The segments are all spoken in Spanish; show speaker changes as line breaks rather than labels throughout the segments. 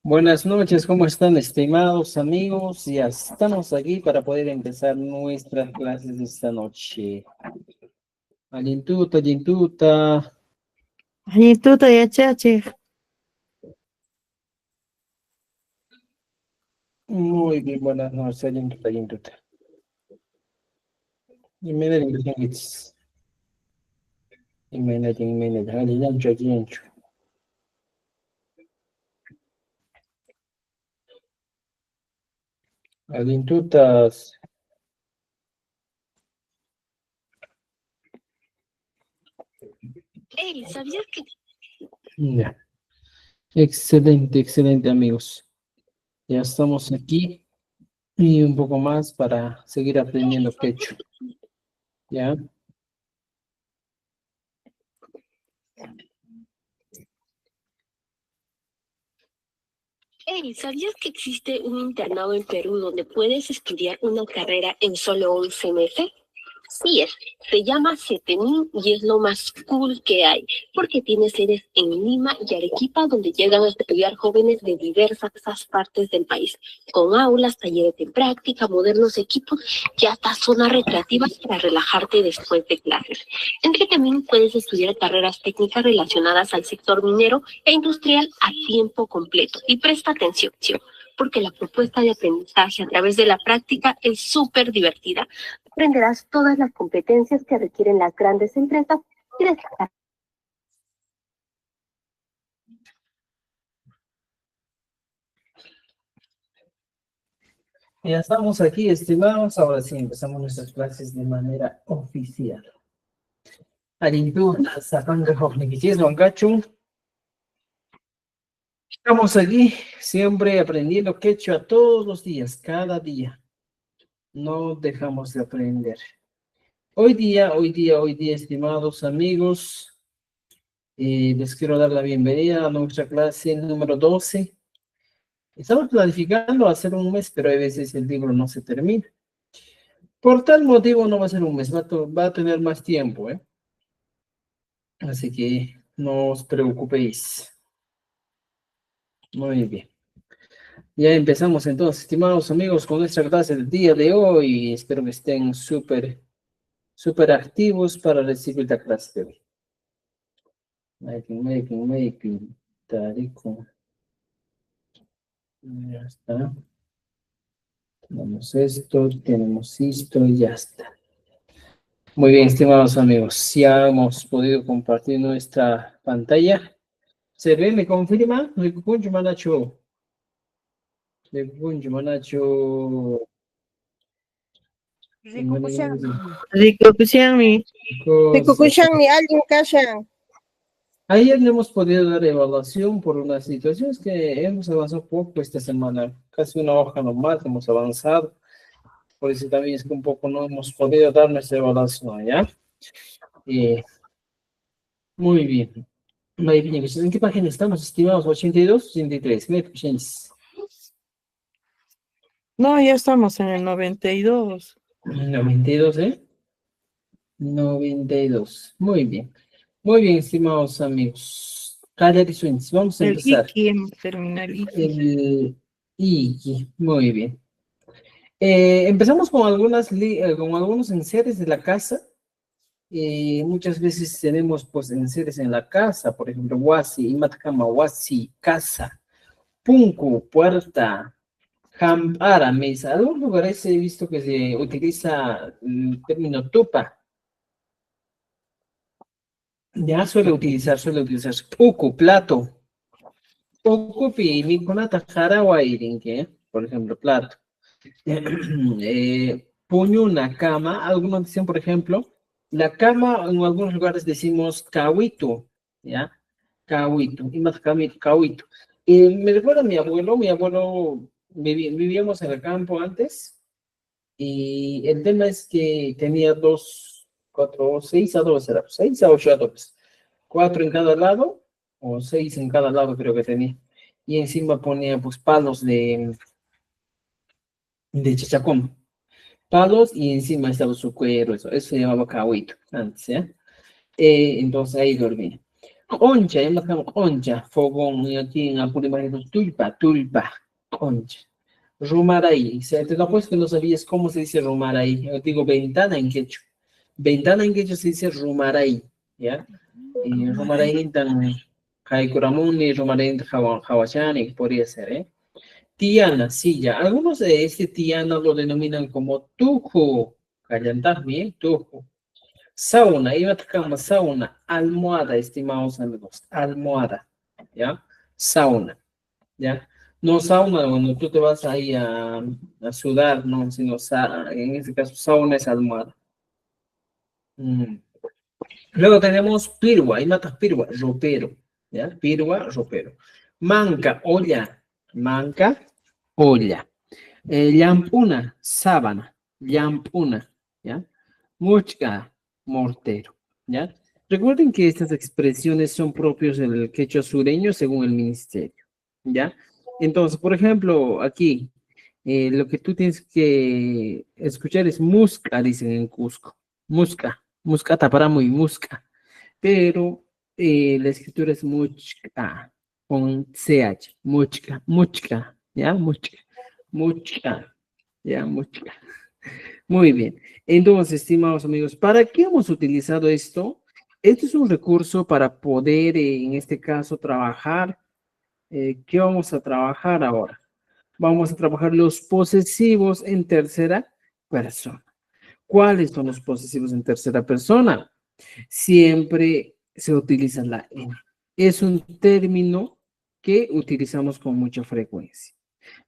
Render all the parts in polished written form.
Buenas noches, ¿cómo están, estimados amigos? Ya estamos aquí para poder empezar nuestras clases de esta noche. Alintuta, Alintuta.
Añituta yachachi.
Muy bien, buenas noches, Alintuta, Alintuta. Imena Ingridis. Imena, Aliancho, Aliancho. Alintutas.
Hey, ¿sabías que
Ya. Excelente, excelente, amigos. Ya estamos aquí y un poco más para seguir aprendiendo quechua. ¿Ya?
¿sabías que existe un internado en Perú donde puedes estudiar una carrera en solo 11 meses? Sí se llama CETENIN y es lo más cool que hay, porque tiene sedes en Lima y Arequipa donde llegan a estudiar jóvenes de diversas partes del país, con aulas, talleres de práctica, modernos equipos y hasta zonas recreativas para relajarte después de clases. En que también puedes estudiar carreras técnicas relacionadas al sector minero e industrial a tiempo completo. Y presta atención, porque la propuesta de aprendizaje a través de la práctica es súper divertida. Aprenderás todas las competencias que requieren las grandes empresas y destacar.
Ya estamos aquí, estimados. Ahora sí empezamos nuestras clases de manera oficial. Alintuta, sacando Juan Wangachu. Estamos aquí siempre aprendiendo quechua todos los días, cada día. No dejamos de aprender. Hoy día, estimados amigos, les quiero dar la bienvenida a nuestra clase número 12. Estamos planificando hacer un mes, pero a veces el libro no se termina. Por tal motivo no va a ser un mes, va a tener más tiempo, ¿eh? Así que no os preocupéis. Muy bien. Ya empezamos entonces, estimados amigos, con nuestra clase del día de hoy. Espero que estén súper activos para recibir la clase de hoy. Making, tarico. Ya está. Tenemos esto y ya está. Muy bien, estimados amigos, ya hemos podido compartir nuestra pantalla. ¿Se ve? ¿Me confirma? Ricucuncho Manacho. Ricucuncho Manacho.
Rikukushanmi.
Rikukushanmi alguien kashan.
Ayer no hemos podido dar evaluación por unas situaciones que hemos avanzado poco esta semana. Casi una hoja nomás hemos avanzado. Por eso también es que un poco no hemos podido dar nuestra evaluación, ¿ya? Muy bien. Muy bien. ¿En qué página estamos, estimados? 82, 83. ¿Me escucháis?
No, ya estamos en el 92.
92, ¿eh? 92. Muy bien. Muy bien, estimados amigos. Calle Swings, vamos a
El
empezar.
Iki, hemos terminado el Iki.
El Iki, muy bien. Empezamos con con algunos enseres de la casa. Muchas veces tenemos pues enseres en la casa, por ejemplo, wasi, imatkama, wasi, casa, punku, puerta, hampara, mesa. Algunos lugares he visto que se utiliza el término tupa. Ya suele utilizarse puku, plato. Puku pi mikunata harawairinke, por ejemplo, plato. Puño, una cama. Algunos dicen, por ejemplo, la cama, en algunos lugares decimos cahuito, ¿ya? Cahuito, y más cahuito. Me recuerda a mi abuelo vivíamos en el campo antes, y el tema es que tenía seis adobes, era, 6 a 8 adobes, 4 en cada lado, o 6 en cada lado creo que tenía, y encima ponía pues palos de chachacón, palos y encima estaba su cuero, eso se llamaba cahuito antes, ¿ya? Entonces ahí dormía. Concha, ya marcamos concha, fogón, y aquí en Apurímac, tulpa, concha. Rumaray, te lo apuesto que no sabías cómo se dice rumaray. Yo digo ventana en quechua. Ventana en quechua se dice rumaray, ¿ya? Y rumaray tan Kaikuramuni, rumaray hawachani, podría ser, ¿eh? Tiana, silla. Algunos de este tiana lo denominan como tuju. Callantasmi, ¿eh? Tuju. Sauna, iba a tocar sauna, almohada, estimados amigos, almohada, ¿ya? Sauna, ¿ya? No sauna cuando tú te vas ahí a sudar, no, sino en este caso sauna es almohada. Luego tenemos pirua, ahí matas pirua, ropero, ¿ya? Pirua, ropero. Manca, olla. Llampuna, sábana, llampuna, ¿ya? Muchka, mortero, ¿ya? Recuerden que estas expresiones son propios del quechua sureño según el ministerio, ¿ya? Entonces, por ejemplo, aquí, lo que tú tienes que escuchar es musca, dicen en Cusco, musca taparamo y musca, pero la escritura es muchka, con ch, muchka, ¿ya? Muchka, ya, muchka. Muy bien. Entonces, estimados amigos, ¿para qué hemos utilizado esto? Esto es un recurso para poder, en este caso, trabajar. ¿Qué vamos a trabajar ahora? Vamos a trabajar los posesivos en tercera persona. ¿Cuáles son los posesivos en tercera persona? Siempre se utiliza la N. Es un término que utilizamos con mucha frecuencia.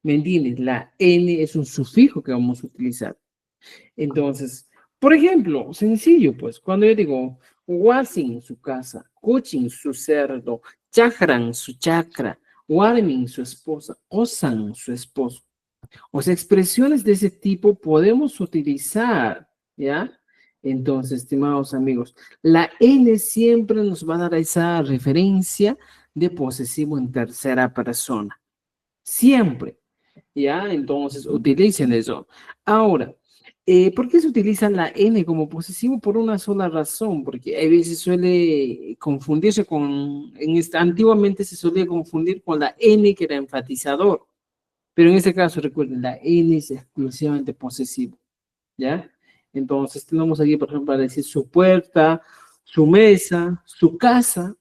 ¿Me entiendes? La N es un sufijo que vamos a utilizar. Entonces, por ejemplo, sencillo, pues, cuando yo digo Wasin su casa, Kuchin su cerdo, Chakran su chakra, Warmin su esposa, Osan su esposo. O sea, expresiones de ese tipo podemos utilizar, ¿ya? Entonces, estimados amigos, la N siempre nos va a dar esa referencia de posesivo en tercera persona. Siempre, ¿ya? Entonces, utilicen eso. Ahora, ¿por qué se utiliza la N como posesivo? Por una sola razón, porque a veces suele confundirse con, antiguamente se solía confundir con la N que era enfatizador, pero en este caso, recuerden, la N es exclusivamente posesivo, ¿ya? Entonces, tenemos aquí, por ejemplo, para decir su puerta, su mesa, su casa.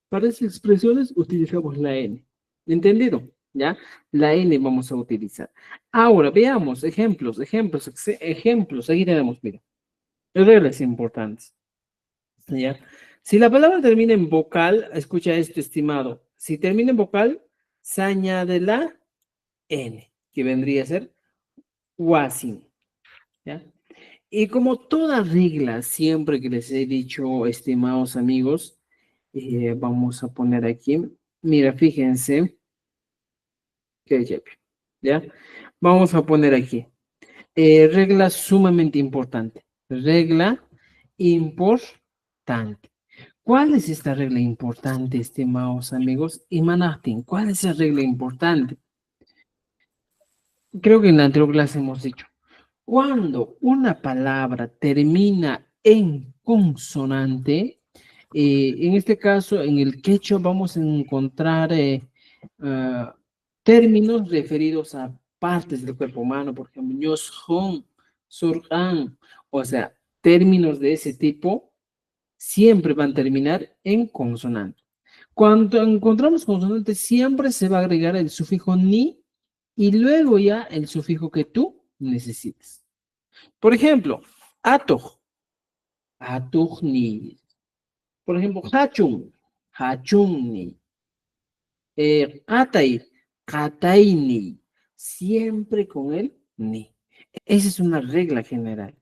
Para esas expresiones utilizamos la N. ¿Entendido? ¿Ya? La N vamos a utilizar. Ahora, veamos ejemplos. Aquí tenemos, mira, reglas importantes. ¿Ya? Si la palabra termina en vocal, escucha esto, estimado. Si termina en vocal, se añade la N, que vendría a ser wasin. ¿Ya? Y como toda regla, siempre que les he dicho, estimados amigos, vamos a poner aquí, mira, fíjense, ¿ya? Vamos a poner aquí, regla sumamente importante, regla importante. ¿Cuál es esta regla importante, estimados amigos? Y Manachtin, ¿cuál es esa regla importante? Creo que en la anterior clase hemos dicho, cuando una palabra termina en consonante, en este caso, en el quechua vamos a encontrar términos referidos a partes del cuerpo humano, por ejemplo, ñosjon, surjan, o sea, términos de ese tipo siempre van a terminar en consonante. Cuando encontramos consonante, siempre se va a agregar el sufijo ni y luego ya el sufijo que tú necesites. Por ejemplo, atuj, atujni. Por ejemplo, hachun, hachunni. Katay, katayni. Siempre con el ni. Esa es una regla general.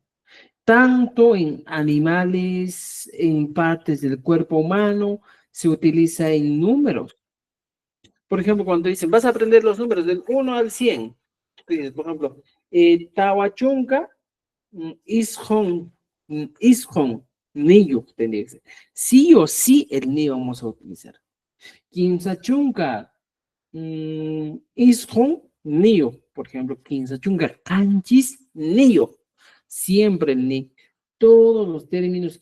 Tanto en animales, en partes del cuerpo humano, se utiliza en números. Por ejemplo, cuando dicen, vas a aprender los números del 1 al 100. Dices, por ejemplo, Tawachunka, Ishon, Niyo, tendría que ser. Sí o sí el ni vamos a utilizar. Kinsachunka, Ishon, Niyo, por ejemplo, Kinsachunka, Kanchis, Niyo. Siempre el ni. Todos los términos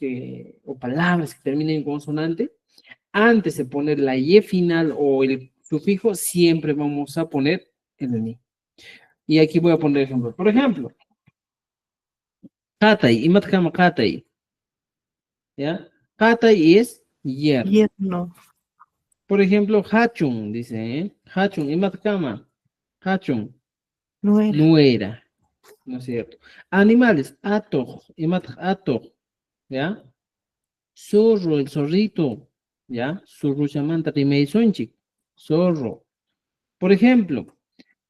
o palabras que terminen en consonante, antes de poner la Y final o el sufijo, siempre vamos a poner el ni. Y aquí voy a poner ejemplo. Por ejemplo, katay, imatkama katay, ¿ya? Katay es hierro.
Yerno.
Por ejemplo, hachun, dice, ¿eh? Hachun, imatkama, hachun,
Nuera.
nuera, ¿no es cierto? Animales, ato, ato, ¿ya? Zorro, el zorrito, ¿ya? Zorro chamanta, rimeizonchik, zorro. Por ejemplo,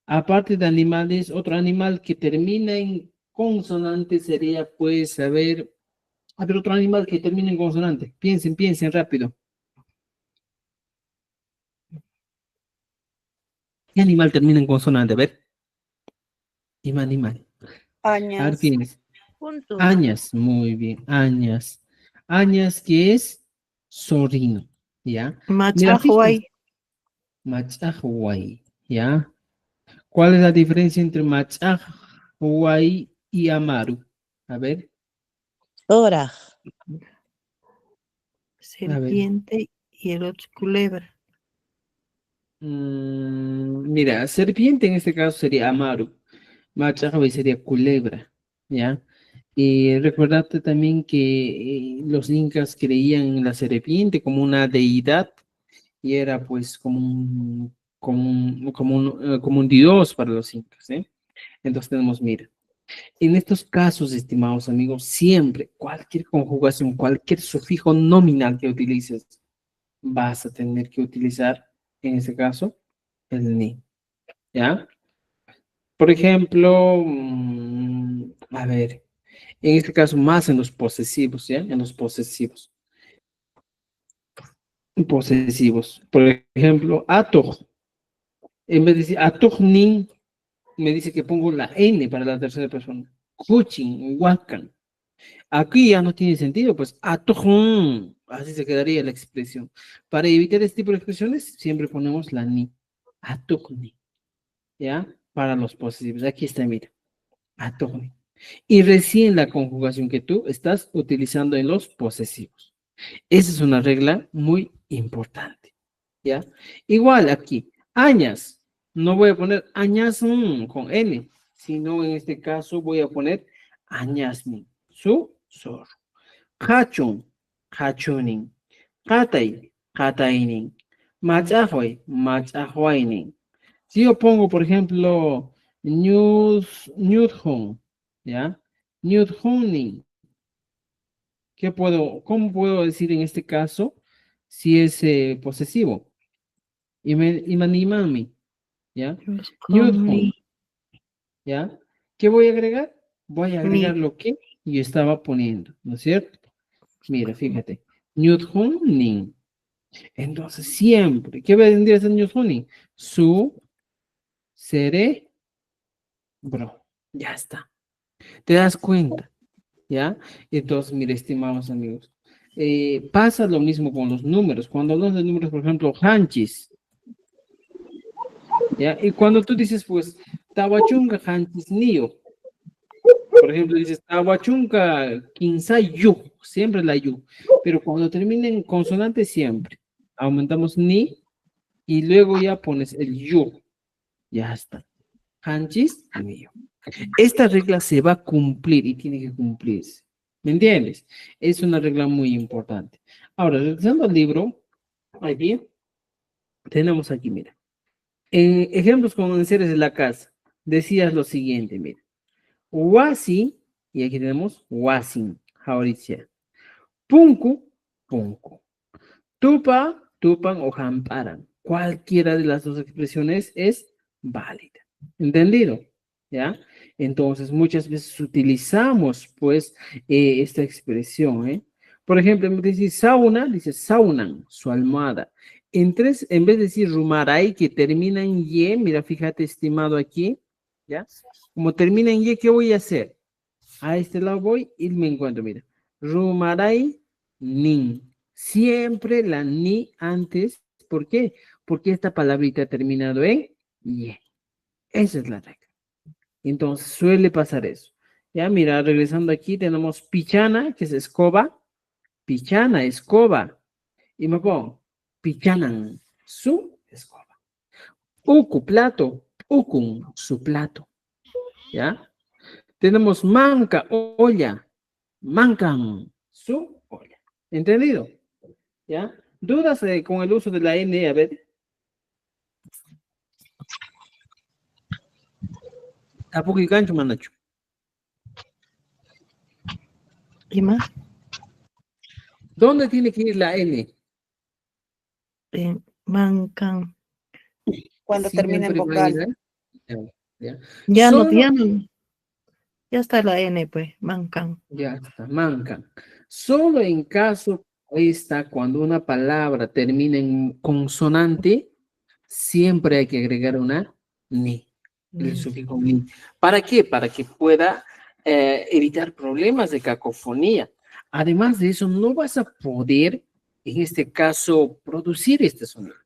aparte de animales, otro animal que termina en consonante sería, pues, a ver, otro animal que termina en consonante. Piensen rápido. ¿Qué animal termina en consonante? A ver, dime animal. A ver,
Añas.
piensen.
Punto.
Añas, muy bien, añas. Añas, que es sobrino, ¿ya? Mira, fíjate,
Machahuay.
machahuay, ¿ya? ¿Cuál es la diferencia entre machahuay y amaru? A ver,
Ora.
a ver.
Serpiente y el otro culebra.
Mira, serpiente en este caso sería amaru, machahuay sería culebra, ¿ya? Y recordate también que los incas creían en la serpiente como una deidad y era pues como un dios para los incas, ¿eh? Entonces tenemos, mira, en estos casos, estimados amigos, siempre, cualquier conjugación, cualquier sufijo nominal que utilices, vas a tener que utilizar, en este caso, el ni, ¿ya? Por ejemplo, a ver, en este caso más en los posesivos, ¿ya? En los posesivos. Posesivos. Por ejemplo, atoh. En vez de decir atohnin, me dice que pongo la N para la tercera persona. Kuchin, Wakan. Aquí ya no tiene sentido, pues atohun. Así se quedaría la expresión. Para evitar este tipo de expresiones, siempre ponemos la ni. Atohni. ¿Ya? Para los posesivos. Aquí está, mira. Atohni. Y recién la conjugación que tú estás utilizando en los posesivos. Esa es una regla muy importante. ¿Ya? Igual aquí, añas. No voy a poner añas con N, sino en este caso voy a poner añasni, su, sor. Hachun, hachunin. Katay, katainin. Machahoy, machahuainin. Si yo pongo, por ejemplo, Newthon, ¿ya? Newthonin. ¿Cómo puedo decir en este caso si es posesivo? Imanimami, ¿ya? Newton,
Ni.
¿ya? ¿Qué voy a agregar? Voy a
Ni.
agregar lo que yo estaba poniendo, ¿no es cierto? Mira, fíjate. Newtonin. Entonces, siempre, ¿qué vendría a ser Newtonin? Su cerebro. Ya está. ¿Te das cuenta? ¿Ya? Entonces, mire, estimados amigos, pasa lo mismo con los números. Cuando hablamos de números, por ejemplo, hanchis, ¿ya? Y cuando tú dices, pues, tawachunga hanchis niyo, por ejemplo, dices tawachunga kinsay yu, siempre la yu, pero cuando termina en consonante, siempre aumentamos ni y luego ya pones el yu, ya está. Hanchis niyo. Esta regla se va a cumplir y tiene que cumplirse. ¿Me entiendes? Es una regla muy importante. Ahora, regresando al libro, aquí tenemos aquí, mira. En ejemplos con enseres de la casa, decías lo siguiente, mira. Wasi, y aquí tenemos wasin, ahorita. Punku, punku. Tupa, tupan o jamparan. Cualquiera de las dos expresiones es válida. ¿Entendido? ¿Ya? Entonces, muchas veces utilizamos, pues, esta expresión, ¿eh? Por ejemplo, en vez de decir sauna, dice saunan, su almohada. En vez de decir rumaray, que termina en ye, mira, fíjate, estimado aquí, ¿ya? Como termina en ye, ¿qué voy a hacer? A este lado voy y me encuentro, mira. Rumaray, nin. Siempre la ni antes. ¿Por qué? Porque esta palabrita ha terminado en ye. Esa es la regla. Entonces suele pasar eso. Ya, mira, regresando aquí tenemos pichana, que es escoba. Pichana, escoba. Y me pongo pichanan, su escoba. Uku, plato, ukun, su plato. ¿Ya? Tenemos manca, olla, mancan, su olla. ¿Entendido? ¿Ya? ¿Dudas con el uso de la N? A ver. ¿A poco y gancho, manacho?
¿Qué más?
¿Dónde tiene que ir la N?
Mancan.
Cuando termina en
Siempre va a
vocal.
ir, ¿eh? ¿Ya?
Ya no,
Solo-
ya no. Ya está la N, pues. Mancan.
Ya está, mancan. Solo en caso, ahí está, cuando una palabra termina en consonante, siempre hay que agregar una ni, el sufijo ni. ¿Para qué? Para que pueda evitar problemas de cacofonía. Además de eso, no vas a poder, en este caso, producir este sonido.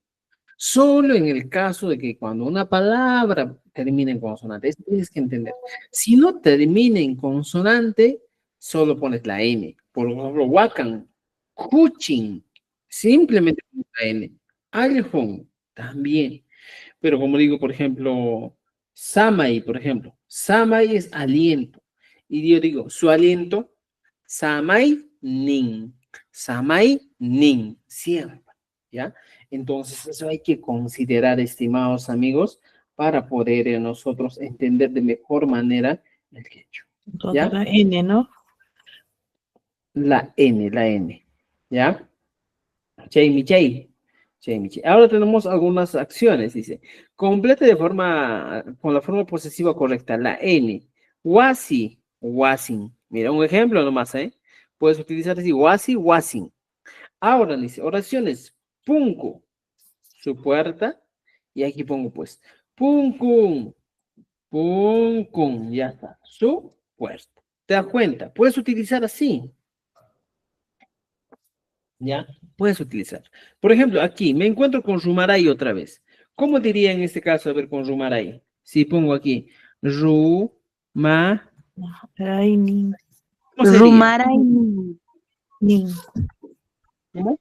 Solo en el caso de que cuando una palabra termine en consonante, esto tienes que entender. Si no termina en consonante, solo pones la N. Por ejemplo, wakan, kuchin, simplemente pones la N. Aljón, también. Pero como digo, por ejemplo, samai, por ejemplo, samai es aliento. Y yo digo, su aliento, samai nin, siempre, ¿ya? Entonces, eso hay que considerar, estimados amigos, para poder nosotros entender de mejor manera el quechua.
Entonces
¿Ya?
la N, ¿no?
La N, ¿ya? Chay, mi chay. Chay, mi chay. Ahora tenemos algunas acciones, dice. Complete de forma, con la forma posesiva correcta, la N. Wasi, wasin. Mira, un ejemplo nomás, ¿eh? Puedes utilizar así, wasi, wasin. Ahora dice, oraciones. Punku, su puerta, y aquí pongo pues, punkun, punkun, ya está, su puerta. ¿Te das cuenta? Puedes utilizar así, ¿ya? Puedes utilizar. Por ejemplo, aquí, me encuentro con Rumaray otra vez. ¿Cómo diría en este caso, a ver, con Rumaray? Si pongo aquí, ma,
Ay, ni.
¿cómo sería?
Rumaray ni.
Ni.
¿Cómo?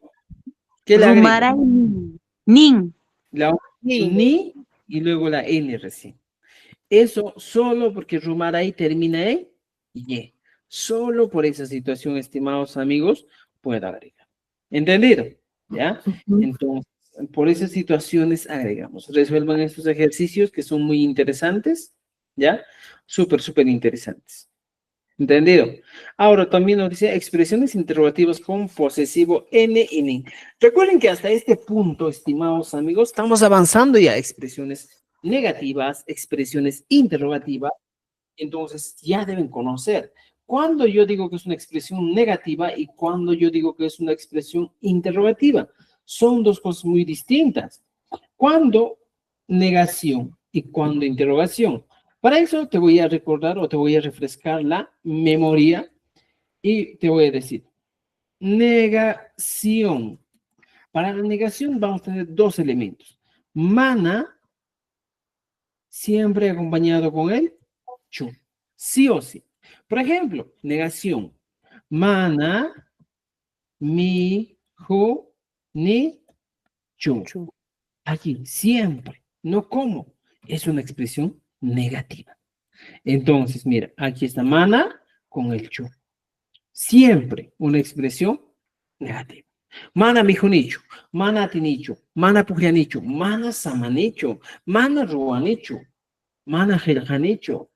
¿Qué le agrego?
Rumaray ni. Nin.
La ni y luego la N recién. Eso solo porque Rumaray termina en Y. Solo por esa situación, estimados amigos, puedo agregar. ¿Entendido? ¿Ya? Entonces, por esas situaciones agregamos. Resuelvan estos ejercicios que son muy interesantes. ¿Ya? Súper, súper interesantes. ¿Entendido? Ahora también nos dice expresiones interrogativas con posesivo N y nin. Recuerden que hasta este punto, estimados amigos, estamos avanzando ya a expresiones negativas, expresiones interrogativas. Entonces ya deben conocer cuando yo digo que es una expresión negativa y cuando yo digo que es una expresión interrogativa. Son dos cosas muy distintas. Cuando negación y cuando interrogación. Para eso te voy a recordar o te voy a refrescar la memoria y te voy a decir, negación. Para la negación vamos a tener dos elementos. Mana, siempre acompañado con el chu. Sí o sí. Por ejemplo, negación. Mana, mi, ju, ni, chu. Aquí, siempre. No como. Es una expresión negativa. Entonces, mira, aquí está mana con el chu. Siempre una expresión negativa. Mana mijonicho, mana tinicho, mana pujanicho, mana samanicho, mana ruanicho, mana jeljanicho,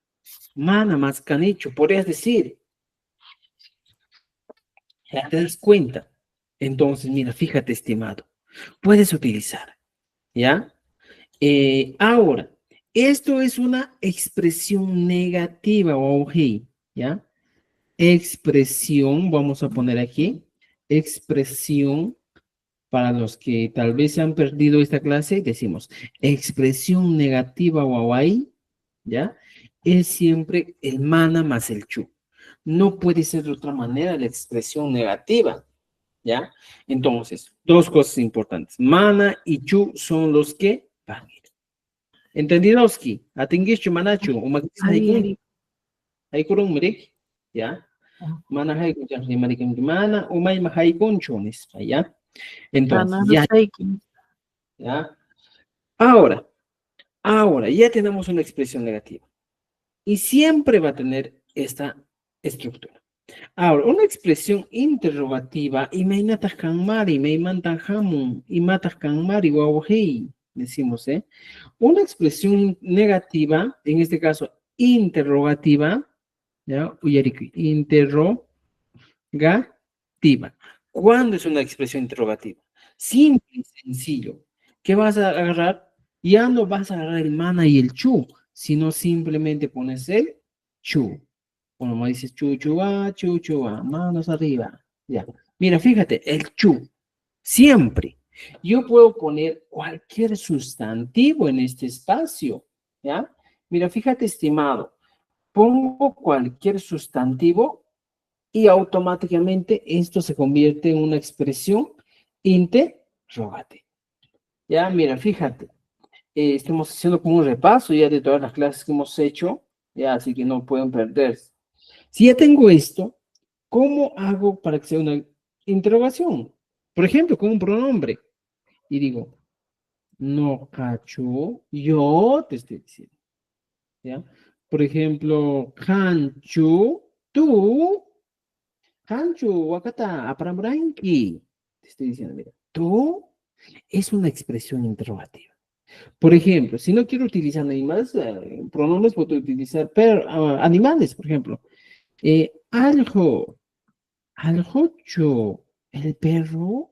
mana mascanicho. Podrías decir, ya te das cuenta. Entonces, mira, fíjate, estimado, puedes utilizar, ¿ya? Ahora, esto es una expresión negativa, o ¿ya? Expresión, vamos a poner aquí, expresión, para los que tal vez se han perdido esta clase, decimos, expresión negativa o ¿ya? Es siempre el mana más el chu. No puede ser de otra manera la expresión negativa, ¿ya? Entonces, dos cosas importantes. Mana y chu son los que van a ir. ¿Entendidoski? Atingish manachu, hay kurung ¿ya? Mana hay mana umay mahay conchones, ¿ya? Entonces,
Banana shaking.
ya. Ahora, ya tenemos una expresión negativa. Y siempre va a tener esta estructura. Ahora, una expresión interrogativa, y me natas mari, me mantan jamun, y matas mari, guauhei, decimos, ¿eh? Una expresión negativa, en este caso interrogativa, ¿ya? Uyariki, interrogativa. ¿Cuándo es una expresión interrogativa? Simple y sencillo. ¿Qué vas a agarrar? Ya no vas a agarrar el mana y el chu, sino simplemente pones el chu. Como dices chu, chu, manos arriba. Ya. Mira, fíjate, el chu. Siempre. Yo puedo poner cualquier sustantivo en este espacio. ¿Ya? Mira, fíjate, estimado. Pongo cualquier sustantivo y automáticamente esto se convierte en una expresión interrogativa. Ya, mira, fíjate. Estamos haciendo como un repaso ya de todas las clases que hemos hecho. Ya, así que no pueden perderse. Si ya tengo esto, ¿cómo hago para que sea una interrogación? Por ejemplo, con un pronombre. Y digo, no cacho, yo te estoy diciendo. ¿Ya? Por ejemplo, Hanchu, tú, Hanchu, Wakata, Aparamranki. Te estoy diciendo, mira, tú es una expresión interrogativa. Por ejemplo, si no quiero utilizar animales, pronombres, puedo utilizar animales, por ejemplo. Algo. Al jocho, el perro,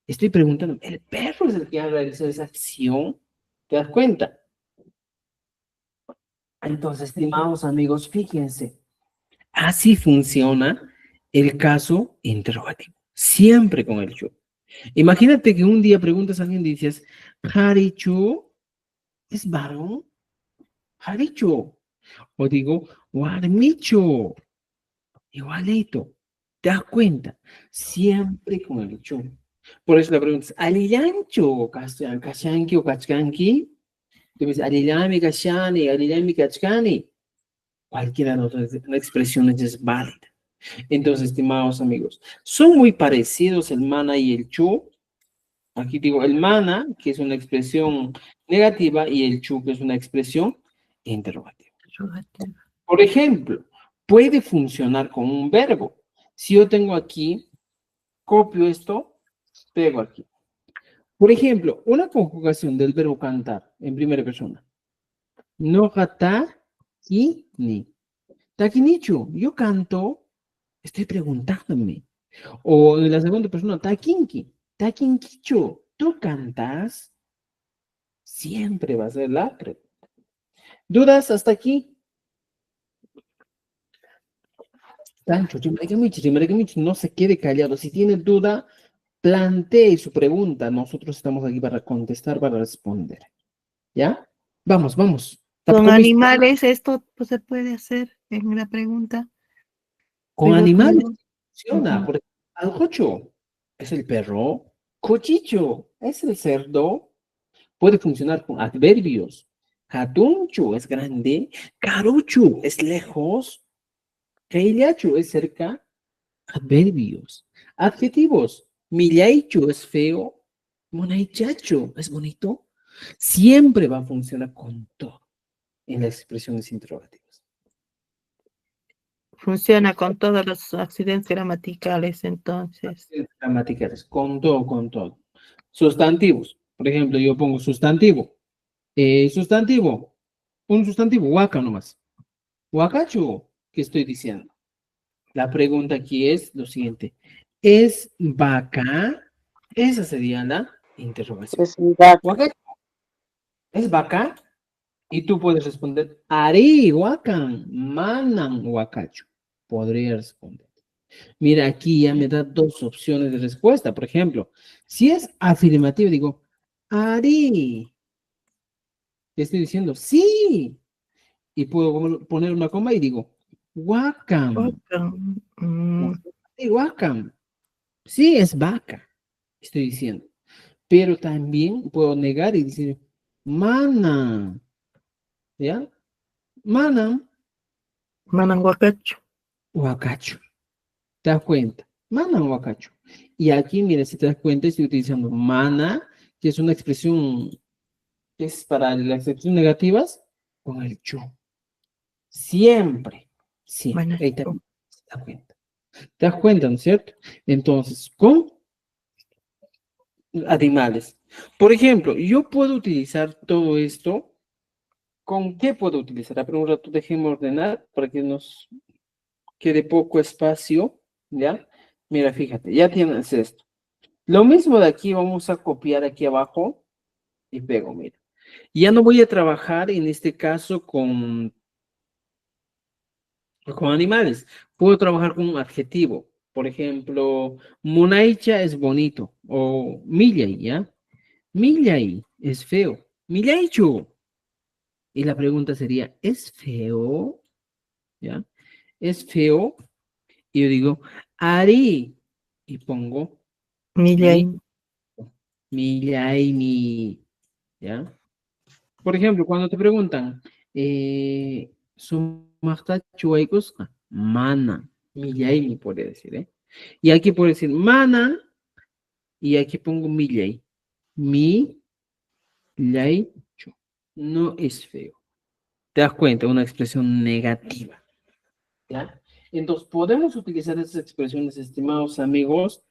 estoy preguntando, ¿el perro es el que ha realizado esa acción? ¿Te das cuenta? Entonces, estimados amigos, fíjense, así funciona el caso interrogativo, siempre con el yo. Imagínate que un día preguntas a alguien y dices, Harichu, ¿es varón? Harichu. O digo, Warmicho, igualito. ¿Te das cuenta? Siempre con el yo. Por eso la pregunta es, ¿alilancho kashanki o kachkanki? Tú me dices, alilami kashani, alilami kachkani. Cualquiera de las expresiones es válida. Entonces, estimados amigos, son muy parecidos el mana y el chu. Aquí digo el mana, que es una expresión negativa, y el chu, que es una expresión interrogativa. Por ejemplo, puede funcionar con un verbo. Si yo tengo aquí, copio esto, pego aquí. Por ejemplo, una conjugación del verbo cantar en primera persona. No gata y ni. Takinichu, yo canto, estoy preguntándome. O en la segunda persona, takinki, takinkichu, tú cantas, siempre va a ser la pregunta. ¿Dudas hasta aquí? Tancho, no se quede callado. Si tiene duda, plantee su pregunta. Nosotros estamos aquí para contestar, para responder. ¿Ya? Vamos, vamos.
Con
Tampoco
animales esto pues, se puede hacer en la pregunta.
con
Pero
animales
como-
funciona.
Ujú.
Por ejemplo, aljocho es el perro. Cochicho es el cerdo. Puede funcionar con adverbios. Jatuncho es grande. Carucho es lejos. Keillacho es cerca. Adverbios. Adjetivos. Millaicho es feo. Monaichacho es bonito. Siempre va a funcionar con todo en las expresiones interrogativas.
Funciona con todos los accidentes gramaticales, entonces.
Gramaticales, con todo, con todo. Sustantivos. Por ejemplo, yo pongo sustantivo. Sustantivo. Un sustantivo, huaca nomás. Huacacho, ¿qué estoy diciendo? La pregunta aquí es lo siguiente. ¿Es vaca? Esa sería la interrogación.
Es un gato.
Huacacho, ¿es vaca? Y tú puedes responder, Ari, huacan, manan, huacacho. Podría responder. Mira, aquí ya me da dos opciones de respuesta. Por ejemplo, si es afirmativo, digo, Ari. Te estoy diciendo, sí. Y puedo poner una coma y digo, Wakam.
Mm,
Sí, Wakam. Sí, es vaca. Estoy diciendo. Pero también puedo negar y decir, mana. ¿Ya? Mana,
Mananguacacho.
huacacho. ¿Te das cuenta? Mana wakachu. Y aquí, mira, si te das cuenta, estoy utilizando mana, que es una expresión que es para las expresiones negativas, con el chu. Siempre. Siempre.
Bueno,
Ahí también se da cuenta. ¿Te das cuenta, no es cierto? Entonces, con animales. Por ejemplo, yo puedo utilizar todo esto. ¿Con qué puedo utilizar? Pero un rato déjenme ordenar para que nos quede poco espacio. ¿Ya? Mira, fíjate, ya tienes esto. Lo mismo de aquí, vamos a copiar aquí abajo y pego, mira. Ya no voy a trabajar en este caso con animales. Puedo trabajar con un adjetivo. Por ejemplo, Munaicha es bonito. O Millay, ¿ya? Millay es feo. Millaychu. Y la pregunta sería, ¿es feo? ¿Ya? ¿Es feo? Y yo digo, Ari. Y pongo mi,
Millay.
Millay, mi. ¿Ya? Por ejemplo, cuando te preguntan, ¿sumachta chuaicos? Mana. Millay, podría decir, ¿eh? Y aquí puedo decir mana, y aquí pongo millay. Mi, lay, chu. No es feo. ¿Te das cuenta? Una expresión negativa. ¿Ya? Entonces, podemos utilizar esas expresiones, estimados amigos.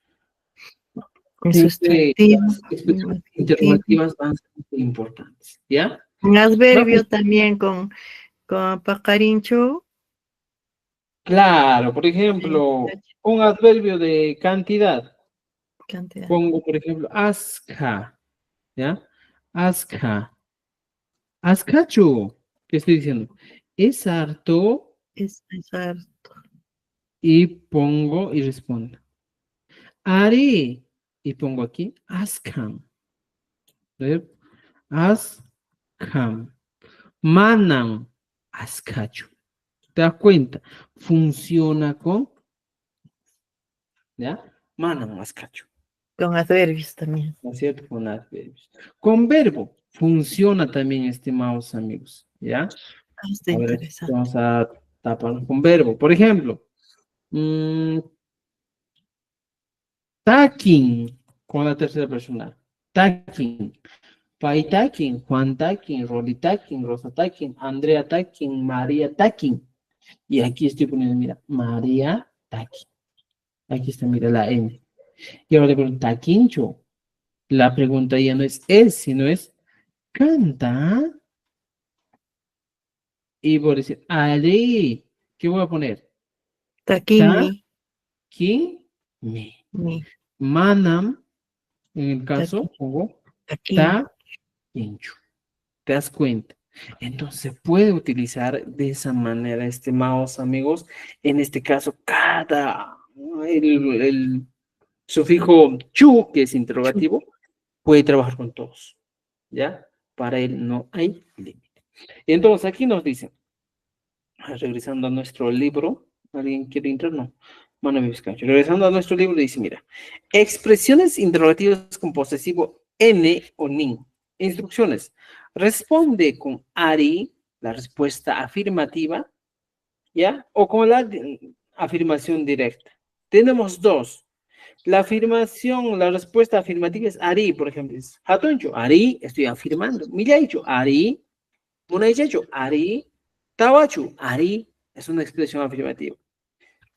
En
Siempre
sustantivo.
las expresiones interrogativas van a ser muy importantes. ¿Ya?
En adverbio
Vamos.
también con pacarincho.
Claro, por ejemplo, un adverbio de cantidad.
Cantidad.
Pongo, por ejemplo, aska, ¿ya? Aska. Askachu. ¿Qué estoy diciendo? Es harto
Es
y pongo y respondo. Ari. Y pongo aquí, askam. ¿Ver? Askam. Manam. Askachu. ¿Te das cuenta? Funciona con, ¿ya? Manam, askachu.
con adverbios también.
¿No es cierto? Con adverbios. Con verbo funciona también, estimados amigos, ¿ya?
Está
A ver,
interesante.
vamos a tapar con verbo. Por ejemplo, taking, con la tercera persona. Taking. Pai taking, Juan taking, Rolly taking, Rosa taking, Andrea taking, María taking. Y aquí estoy poniendo, mira, María taking. Aquí está, mira, la N. Y ahora le pregunto, taquincho. La pregunta ya no es, sino es, ¿canta? Y voy a decir, Ali, ¿qué voy a poner?
Taquini.
Mi.
Mi.
Manam, en el
Taqui.
caso, pongo
Taquini.
ta inchu. ¿Te das cuenta? Entonces se puede utilizar de esa manera, estimados amigos. En este caso, el sufijo chu, que es interrogativo, puede trabajar con todos. ¿Ya? Para él no hay límite. Entonces aquí nos dice, regresando a nuestro libro, ¿alguien quiere entrar? No. Mano mi bizcacho. Regresando a nuestro libro, dice, mira, expresiones interrogativas con posesivo N o nin. Instrucciones. Responde con Ari, la respuesta afirmativa, ¿ya? O con la afirmación directa. Tenemos dos. La respuesta afirmativa es Ari, por ejemplo, es Hatuncho, Ari, estoy afirmando. Millaicho, Ari, Munaichacho, Ari, Tawachu, Ari, es una expresión afirmativa.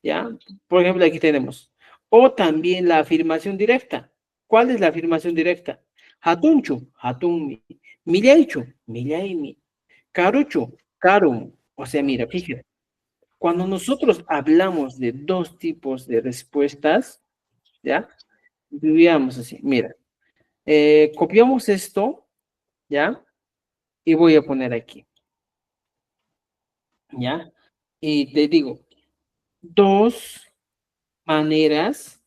¿Ya? Por ejemplo, aquí tenemos. O también la afirmación directa. ¿Cuál es la afirmación directa? Hatunchu, Hatunmi. Millaichu, Millaimi. Karuchu, Karum. O sea, mira, fíjate. Cuando nosotros hablamos de dos tipos de respuestas, ¿ya? Diríamos así, mira, copiamos esto, ¿ya? Y voy a poner aquí, ¿ya? Y te digo, dos maneras,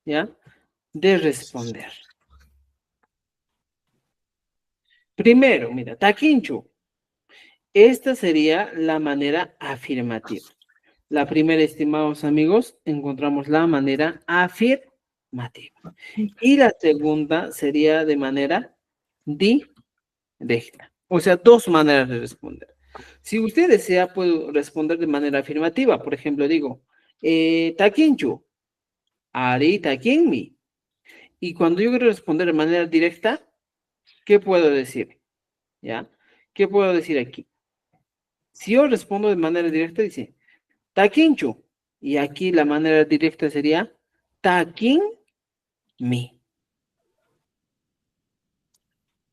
¿ya? De responder. Primero, mira, taquincho. Esta sería la manera afirmativa. La primera, estimados amigos, encontramos la manera afirmativa. Y la segunda sería de manera directa. O sea, dos maneras de responder. Si usted desea, puede responder de manera afirmativa. Por ejemplo, digo, taquincho, Ari takinmi. Y cuando yo quiero responder de manera directa, ¿qué puedo decir? ¿Ya? ¿Qué puedo decir aquí? Si yo respondo de manera directa, dice, takinchu. Y aquí la manera directa sería, takinmi.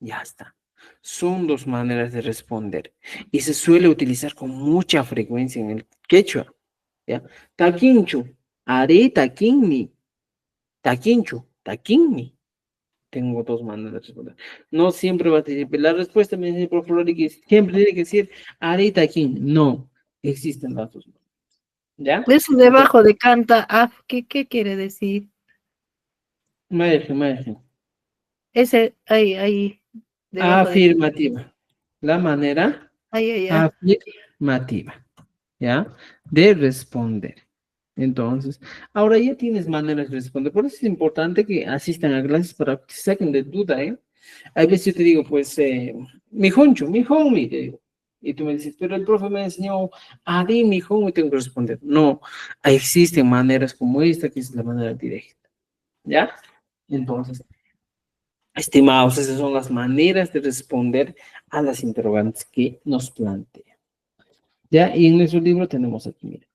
Ya está. Son dos maneras de responder. Y se suele utilizar con mucha frecuencia en el quechua. ¿Ya? Takinchu. Are takinmi. Takinchu. Takinmi. Tengo dos maneras de responder. No siempre va a decir, la respuesta me dice por favor que siempre tiene que decir are takin. No. Existen las dos maneras. ¿Ya?
Eso debajo de canta, ¿qué quiere decir?
Maestro.
Ese, ahí, debajo de
Afirmativa. La manera
ahí.
afirmativa. ¿Ya? De responder. Entonces, ahora ya tienes maneras de responder. Por eso es importante que asistan a clases para que se saquen de duda, ¿eh? A veces yo te digo, pues, mi honcho, mi homie, te digo. Y tú me dices, pero el profe me enseñó a di mi homie, tengo que responder. No, existen maneras como esta, que es la manera directa. ¿Ya? Entonces, estimados, esas son las maneras de responder a las interrogantes que nos plantean. ¿Ya? Y en nuestro libro tenemos aquí, mira.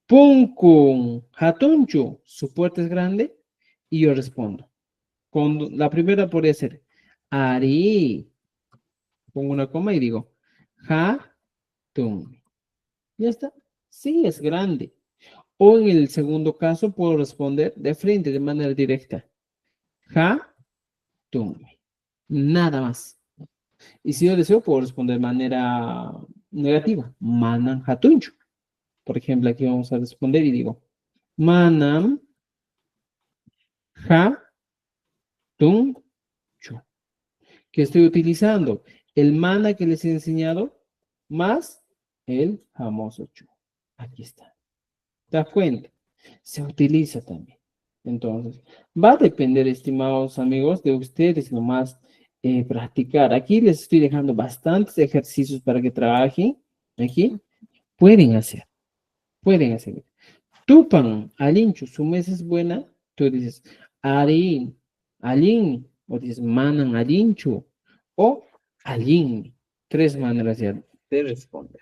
Punkun hatunchu, su puerta es grande, y yo respondo. La primera podría ser Ari. Pongo una coma y digo hatun. Ya está. Sí, es grande. O en el segundo caso puedo responder de frente, de manera directa. Hatun. Nada más. Y si yo deseo, puedo responder de manera negativa. Manan hatunchu. Por ejemplo, aquí vamos a responder y digo Manam hatunchu. Que estoy utilizando el mana que les he enseñado más el famoso chu. Aquí está. ¿Te das cuenta? Se utiliza también. Entonces, va a depender, estimados amigos, de ustedes nomás practicar. Aquí les estoy dejando bastantes ejercicios para que trabajen. Aquí pueden hacer. Pueden hacer. Tupan, alinchu, su mesa es buena. Tú dices, arin, alin, o dices, manan, alinchu, o alin. Tres maneras de responder.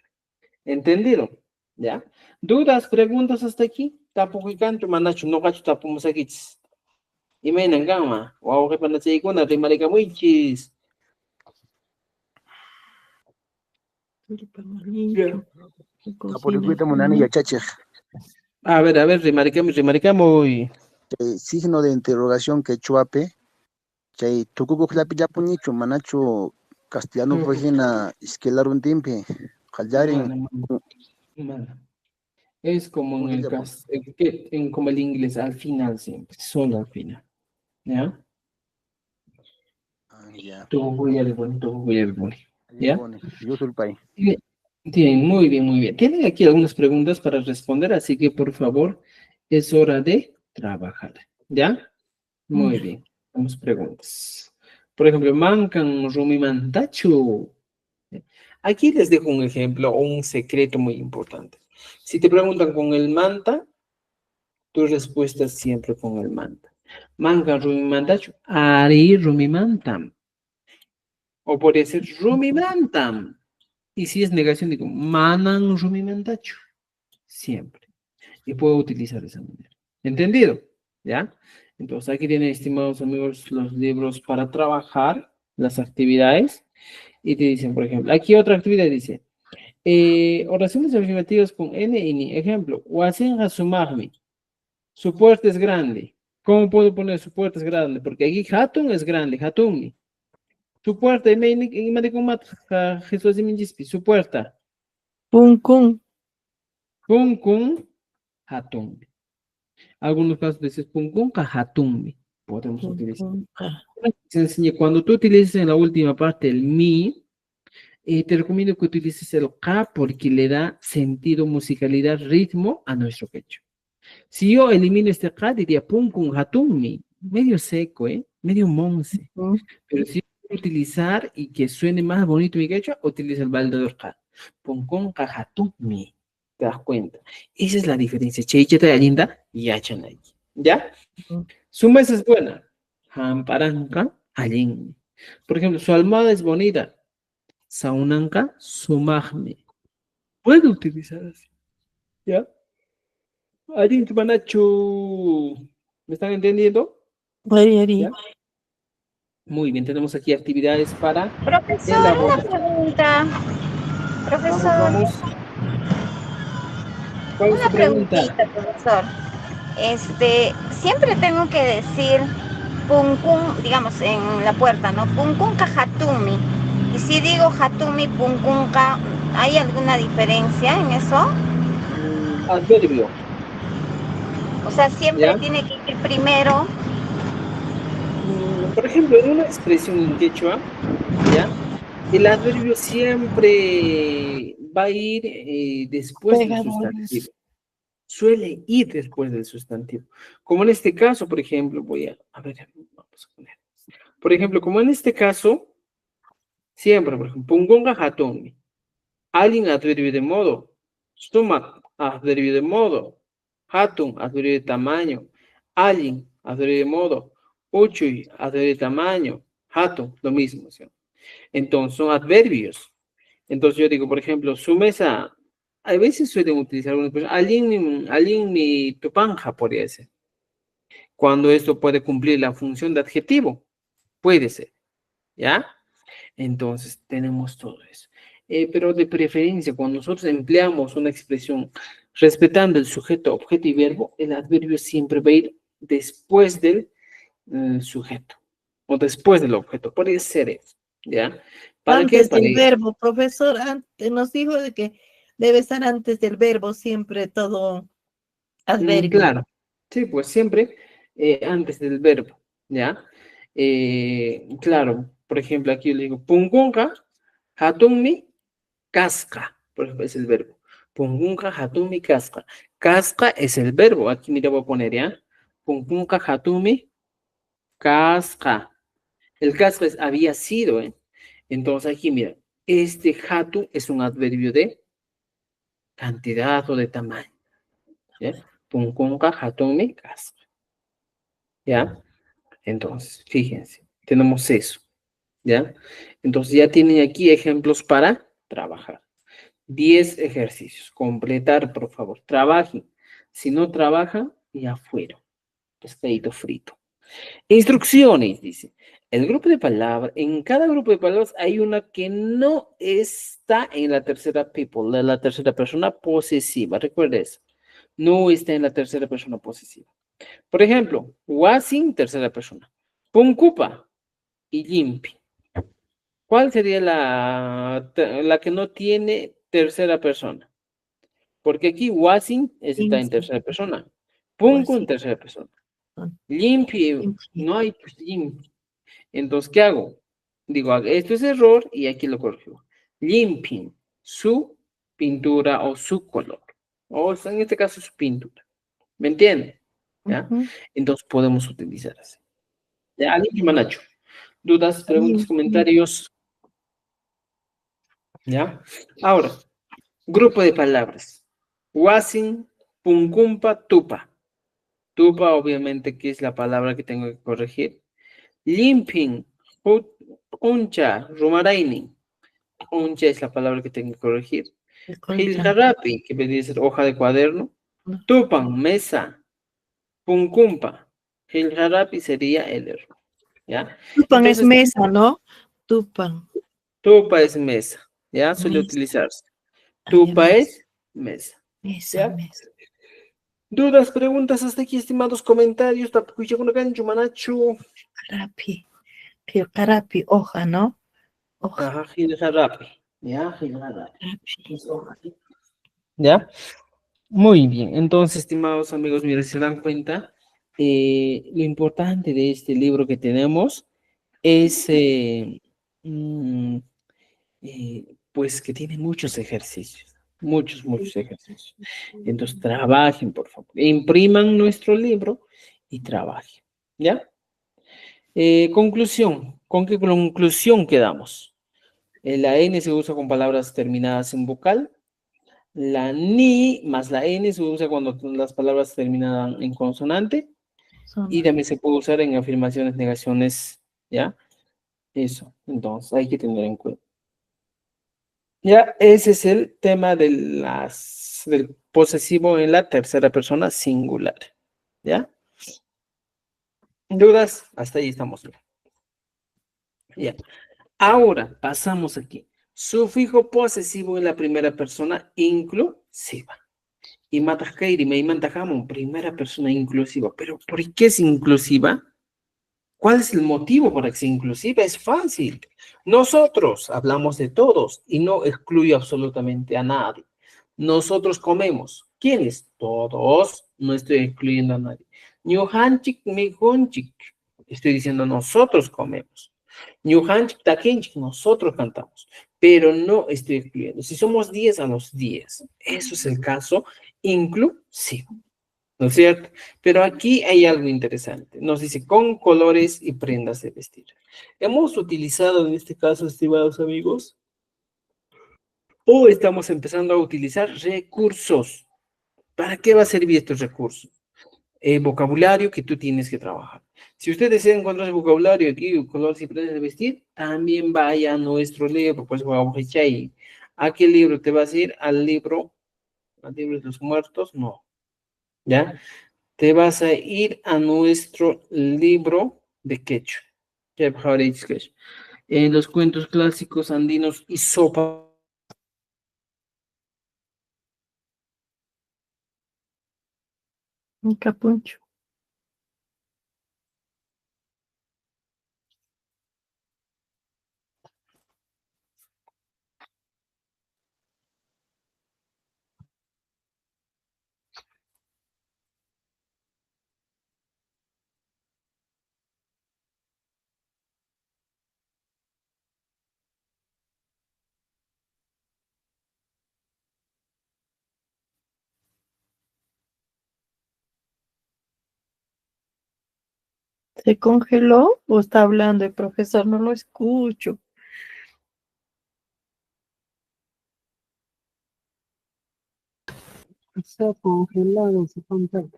¿Entendido? ¿Ya? ¿Dudas, preguntas hasta aquí? Tampoco hay canto, manacho, no gacho, tapamos aquí. Y me gama, o ahora para la segunda, te marica muy chis.
Apurikuita munani yachachik.
A ver, remaricamos.
Signo de interrogación quechuape. Chay tukukuq llapillapuñichu manachu castellano fujina isquelarun timpi. Hallarin.
Es como en el caso, como el inglés, al final siempre, solo al final. ¿Ya?
Ya.
Todo voy a poner. ¿Ya?
Yo soy el país.
Bien, muy bien, muy bien. Tienen aquí algunas preguntas para responder, así que por favor, es hora de trabajar. ¿Ya? Muy bien. Vamos preguntas. Por ejemplo, mancan rumimantachu. Aquí les dejo un ejemplo o un secreto muy importante. Si te preguntan con el manta, tu respuesta es siempre con el manta. Mancan rumimantachu, ari rumimantam. O podría ser rumimantam. Y si es negación, digo, manan rumimantachu. Siempre. Y puedo utilizar de esa manera. ¿Entendido? ¿Ya? Entonces aquí tienen, estimados amigos, los libros para trabajar, las actividades. Y te dicen, por ejemplo, aquí otra actividad dice, oraciones afirmativas con N y Ni. Ejemplo, Wasen Hasumahmi. Su puerta es grande. ¿Cómo puedo poner su puerta es grande? Porque aquí Hatun es grande, Hatunmi. Su puerta, su puerta.
Punkun.
Punkun Hatunmi. Algunos casos dices Punkun Hatunmi. Podemos utilizar. Se enseña, cuando tú utilices en la última parte el mi, te recomiendo que utilices el ka porque le da sentido, musicalidad, ritmo a nuestro quechua. Si yo elimino este ka, diría punkun hatunmi, medio seco, medio monce. Pero si quiero utilizar y que suene más bonito mi quechua, utiliza el baldador ka. Punkun hatunmi. ¿Te das cuenta? Esa es la diferencia. Cheicheta linda y achanay. ¿Ya?
Ujú.
Su mesa es buena. Hamparanka, allin. Por ejemplo, su almohada es bonita. Saunanka, sumagme. Puede utilizar así. ¿Ya? Allin, Manachu. ¿Me están entendiendo?
Ari, Ari.
¿Ya? Muy bien, tenemos aquí actividades para
Profesor, una
elaborar.
pregunta.
Vamos,
Profesor,
vamos. ¿Cuál es tu
una
pregunta?
preguntita, profesor. Siempre tengo que decir punkun, digamos, en la puerta, ¿no? Punkunka hatumi. Y si digo hatumi punkunka, ¿hay alguna diferencia en eso?
Adverbio.
O sea, siempre
¿Ya?
tiene que ir primero.
Por ejemplo, en una expresión en quechua, ¿ya? El adverbio siempre va a ir después del sustantivo.
Pegadores.
Suele ir después del sustantivo. Como en este caso, por ejemplo, a ver, vamos a poner. Por ejemplo, como en este caso, siempre, por ejemplo, pungonga hatumi. Alguien adverbio de modo. Sumak, adverbio de modo. Hatun, adverbio de tamaño. Alguien, adverbio de modo. Uchuy, adverbio de tamaño. Hatun, lo mismo. ¿Sí? Entonces, son adverbios. Entonces, yo digo, por ejemplo, su mesa, a veces suelen utilizar algunas personas. Alguien mi tupanja, podría ser. Cuando esto puede cumplir la función de adjetivo, puede ser. ¿Ya? Entonces, tenemos todo eso. Pero de preferencia, cuando nosotros empleamos una expresión respetando el sujeto, objeto y verbo, el adverbio siempre va a ir después del sujeto o después del objeto. Puede ser eso, ¿ya? ¿Para qué?
Antes
Para
del
ir.
verbo, profesor, antes nos dijo de que debe estar antes del verbo siempre todo adverbio.
Claro, sí, pues siempre antes del verbo, ¿ya? Claro, por ejemplo, aquí yo le digo, pungunga, hatunmi, casca, por ejemplo, es el verbo. Pungunga, hatunmi, casca. Casca es el verbo, aquí mira, voy a poner, ¿ya? Pungunga, hatunmi, casca. El casca había sido, ¿eh? Entonces aquí, mira, este hatu es un adverbio de cantidad o de tamaño, ¿ya? Pungunga, hatunmi, casca, ¿ya? Entonces, fíjense, tenemos eso, ¿ya? Entonces ya tienen aquí ejemplos para trabajar. 10 ejercicios. Completar, por favor. Trabajen. Si no trabajan, ya fueron. Pescadito frito. Instrucciones, dice. El grupo de palabras, en cada grupo de palabras hay una que no está en la tercera people, de la tercera persona posesiva. Recuerda eso. No está en la tercera persona posesiva. Por ejemplo, wasin, tercera persona. Punkupa y limpi. ¿Cuál sería la que no tiene tercera persona? Porque aquí wasin está en tercera persona. Punku en
Wasin.
tercera persona. Limpi,
Limpi.
no hay pues, limpi. Entonces, ¿qué hago? Digo, esto es error y aquí lo corrijo. Limpien su pintura o su color. O en este caso su pintura. ¿Me entienden? ¿Ya?
Ujú.
Entonces podemos utilizar así. ¿Ya? Limpio, Manacho. ¿Dudas, preguntas,
Limpi.
comentarios? ¿Ya? Ahora, grupo de palabras. Wasin, punkumpa, tupa. Tupa, obviamente, que es la palabra que tengo que corregir. Limpin, uncha, rumaraini. Uncha es la palabra que tengo que corregir.
Escolta.
Hiljarapi, que vendría a ser hoja de cuaderno.
No.
Tupan, mesa. Punkumpa. Hiljarapi sería el error. ¿Ya?
Tupan es
Entonces,
mesa, ¿no? Tupan.
tupa es mesa. ¿Ya? Suele
Mesa.
utilizarse.
Ah, ya,
Tupa
mesa.
es mesa.
Mesa,
¿Ya?
mesa.
Dudas, preguntas hasta aquí, estimados comentarios. Tapucuicha con gancho, Manachu.
Carapi. Pio carapi, hoja, ¿no? Hoja.
Ajá, Hiljarapi. ¿Ya? Hiljarapi.
Carapi.
Es hoja. ¿Ya? Muy bien. Entonces, estimados amigos, miren, se dan cuenta, lo importante de este libro que tenemos es, pues, que tiene muchos ejercicios. Muchos ejercicios. Entonces, trabajen, por favor. Impriman nuestro libro y trabajen. ¿Ya? Conclusión. ¿Con qué conclusión quedamos? La N se usa con palabras terminadas en vocal. La ni más la N se usa cuando las palabras terminan en consonante. Y también se puede usar en afirmaciones, negaciones, ¿ya? Eso, entonces hay que tener en cuenta. Ya, ese es el tema de del posesivo en la tercera persona singular, ¿ya? ¿Dudas? Hasta ahí estamos bien. Ya. Ahora pasamos aquí. Sufijo posesivo en la primera persona inclusiva. Y matajkairi me mantajamos primera persona inclusiva. Pero ¿por qué es inclusiva? ¿Cuál es el motivo para que sea inclusiva? Es fácil. Nosotros hablamos de todos y no excluyo absolutamente a nadie. Nosotros comemos. ¿Quiénes? Todos. No estoy excluyendo a nadie. Ñuhanchik, mijunchik. Estoy diciendo nosotros comemos. Ñuhanchik, takinchik, nosotros cantamos. Pero no estoy excluyendo. Si somos 10 a los 10, eso es el caso inclusivo. ¿No es cierto? Pero aquí hay algo interesante. Nos dice con colores y prendas de vestir. Hemos utilizado en este caso, estimados amigos, o estamos empezando a utilizar recursos. ¿Para qué va a servir estos recursos? Vocabulario que tú tienes que trabajar. Si usted desea encontrar el vocabulario aquí, colores y prendas de vestir, también vaya a nuestro libro, pues ¿a qué libro te vas a ir? ¿Al libro de los muertos? No. ¿Ya? Te vas a ir a nuestro libro de quechua. En los cuentos clásicos andinos y sopa.
Un capuncho. ¿Se congeló o está hablando el profesor? No lo escucho.
Está congelado, se congela.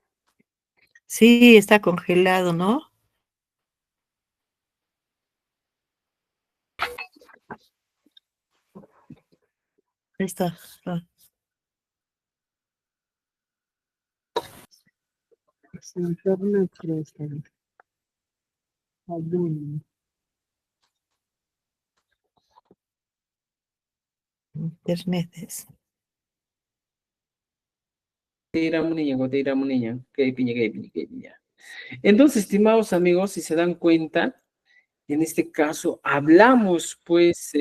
Sí, está congelado, ¿no? Ahí está. Ah.
Es internet, creo que está. Ayúdame.
Internet es.
Entonces, estimados amigos, si se dan cuenta, en este caso hablamos pues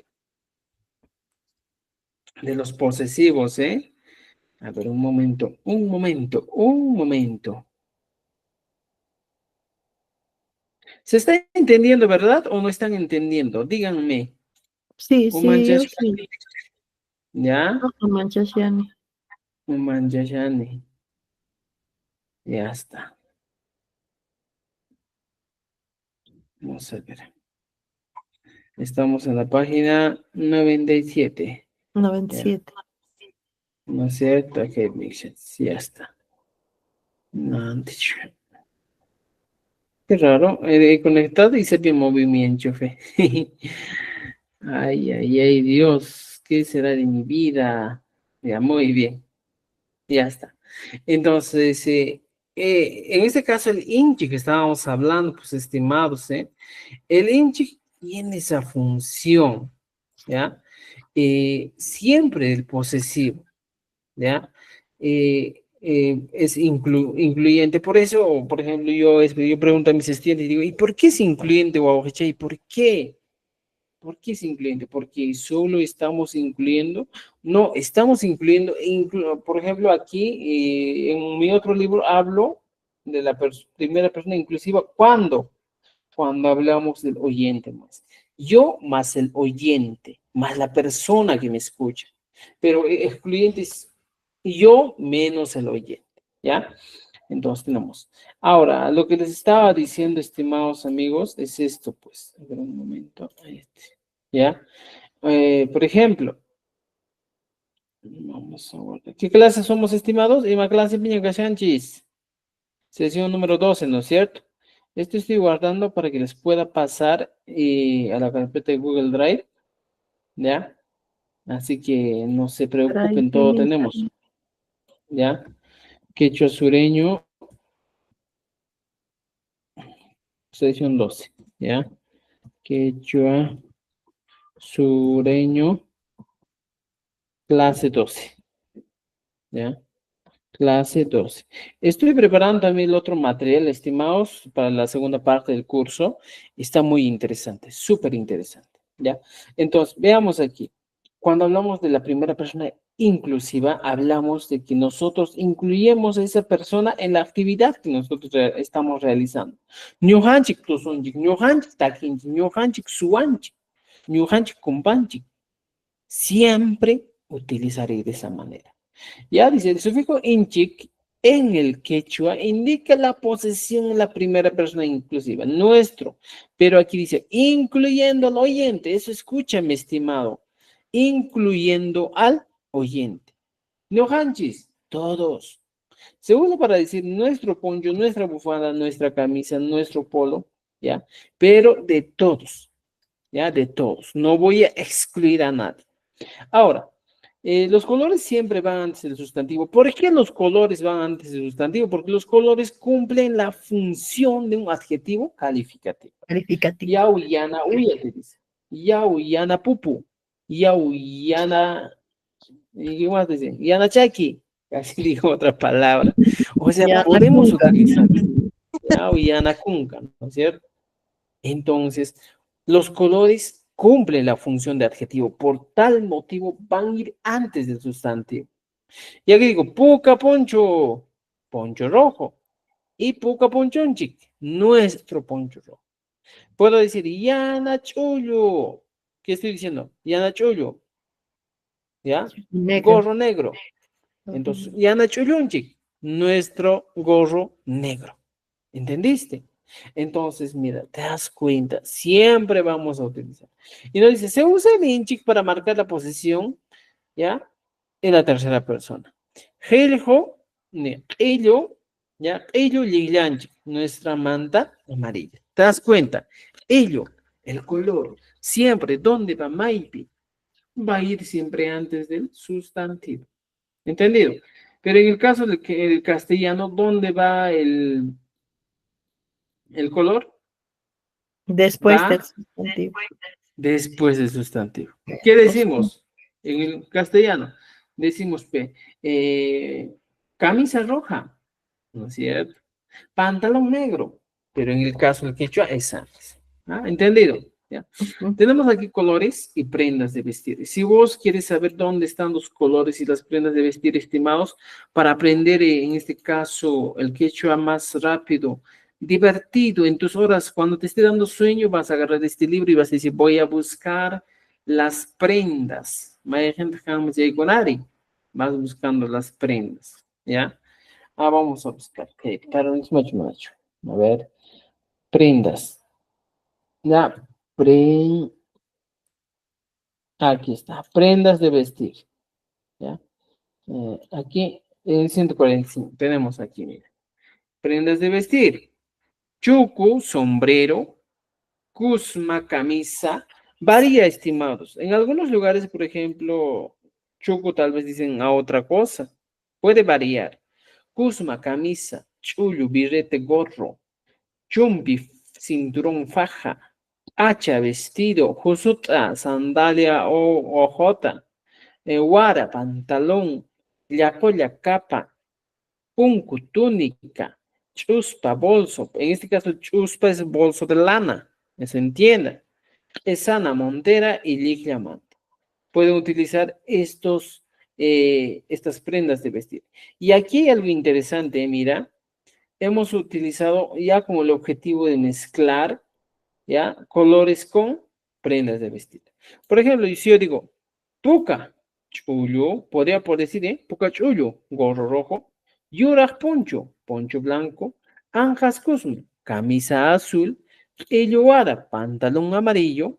de los posesivos, ¿eh? A ver, un momento. ¿Se está entendiendo, verdad? ¿O no están entendiendo? Díganme.
Sí,
Umancha-
sí, sí.
¿Ya?
No manches, Yani.
Umanchashani. Ya está. Vamos a ver. Estamos en la página 97.
97.
¿No es cierto? Ok, mixes. Ya está. No, qué raro. He conectado y se ve movimiento, fe. Ay, Dios. ¿Qué será de mi vida? Ya, muy bien. Ya está. Entonces, en este caso, el inchi que estábamos hablando, pues, estimados, el inchi tiene esa función, ¿ya? Siempre el posesivo, ¿ya? Es incluyente. Por eso, por ejemplo, yo pregunto a mis estudiantes, digo, ¿y por qué es incluyente, Guaujechay? ¿Por qué? ¿Por qué es incluyente? Porque solo estamos incluyendo, no, estamos incluyendo, por ejemplo, aquí en mi otro libro hablo de la primera persona inclusiva. ¿Cuándo? Cuando hablamos del oyente más. Yo más el oyente, más la persona que me escucha. Pero excluyente es yo menos el oyente, ¿ya? Entonces tenemos. Ahora, lo que les estaba diciendo, estimados amigos, es esto, pues. A ver un momento. ¿Ya? Por ejemplo, vamos a ver. ¿Qué clase somos, estimados? ¿Y clase piña cachanchis? Sesión número 12, ¿no es cierto? Esto estoy guardando para que les pueda pasar a la carpeta de Google Drive, ¿ya? Así que no se preocupen, todo tenemos, ¿ya? Quechua sureño, sesión 12, ¿ya? Quechua sureño, clase 12, ¿ya? Clase 12. Estoy preparando también el otro material, estimados, para la segunda parte del curso. Está muy interesante, súper interesante, ¿ya? Entonces, veamos aquí. Cuando hablamos de la primera persona inclusiva, hablamos de que nosotros incluyemos a esa persona en la actividad que nosotros estamos realizando. Ñujanchik tusunchik, ñujanchik takinchik, ñujanchik suwanchik, ñujanchik kumpanchik. Siempre utilizaré de esa manera. Ya dice, el sufijo inchik en el quechua indica la posesión en la primera persona inclusiva, nuestro. Pero aquí dice, incluyendo al oyente. Eso escúchame, estimado. Incluyendo al oyente. No hanchis, todos. Se usa para decir nuestro poncho, nuestra bufanda, nuestra camisa, nuestro polo, ¿ya? Pero de todos, ¿ya? De todos. No voy a excluir a nadie. Ahora, los colores siempre van antes del sustantivo. ¿Por qué los colores van antes del sustantivo? Porque los colores cumplen la función de un adjetivo calificativo.
Calificativo.
Yauyana uya, te dice. Yauyana pupu. Yauyana, ¿y qué más dice? Yana chaki. Casi digo otra palabra. O sea,
Yana
podemos
kunka.
utilizar Yauyana kunka, ¿no es cierto? Entonces, los colores cumplen la función de adjetivo, por tal motivo van a ir antes del sustantivo. Y aquí digo, puca poncho, poncho rojo, y puca ponchonchik, nuestro poncho rojo. Puedo decir, yana chullo, ¿qué estoy diciendo? Yana chullo, ¿ya?
Negro.
Gorro negro. Entonces, yana chullunchik, nuestro gorro negro. ¿Entendiste? Entonces, mira, te das cuenta, siempre vamos a utilizar. Y nos dice, se usa el inchik para marcar la posición, ¿ya? En la tercera persona. Heljo, ello, ¿ya? Ello lillanchik, nuestra manta amarilla. ¿Te das cuenta? Ello, el color, siempre, ¿dónde va Maipi? Va a ir siempre antes del sustantivo. ¿Entendido? Pero en el caso del el castellano, ¿dónde va el color?
Después
Va
del sustantivo.
después del sustantivo. ¿Qué decimos en el castellano? Decimos camisa roja, ¿no es cierto? Pantalón negro, pero en el caso del quechua es antes. ¿Ah? ¿Entendido? ¿Ya? Tenemos aquí colores y prendas de vestir. Si vos quieres saber dónde están los colores y las prendas de vestir, estimados, para aprender en este caso el quechua más rápido, divertido, en tus horas, cuando te esté dando sueño, vas a agarrar este libro y vas a decir, voy a buscar las prendas. Vas buscando las prendas, ¿ya? Vamos a buscar. A ver, prendas. Ya, aquí está, prendas de vestir. ¿Ya? Aquí, en 145, tenemos aquí, mira. Prendas de vestir. Chucu, sombrero. Cusma, camisa. Varía, estimados. En algunos lugares, por ejemplo, chucu tal vez dicen a otra cosa. Puede variar. Cusma, camisa. Chullu, birrete, gorro. Chumpi, cinturón, faja. Hacha, vestido. Jusuta, sandalia o ojota. Guara, pantalón. Yacoya, capa. Punku, túnica. Chuspa, bolso. En este caso, chuspa es bolso de lana. ¿Se entiende? Esana, montera y liglia manta. Pueden utilizar estas prendas de vestir. Y aquí hay algo interesante, mira. Hemos utilizado ya como el objetivo de mezclar, ¿ya? Colores con prendas de vestir. Por ejemplo, si yo digo, puca, chullo, podría por decir, puca chullo, gorro rojo, yuraj poncho, poncho blanco, anjas cosmo, camisa azul, elloara, pantalón amarillo,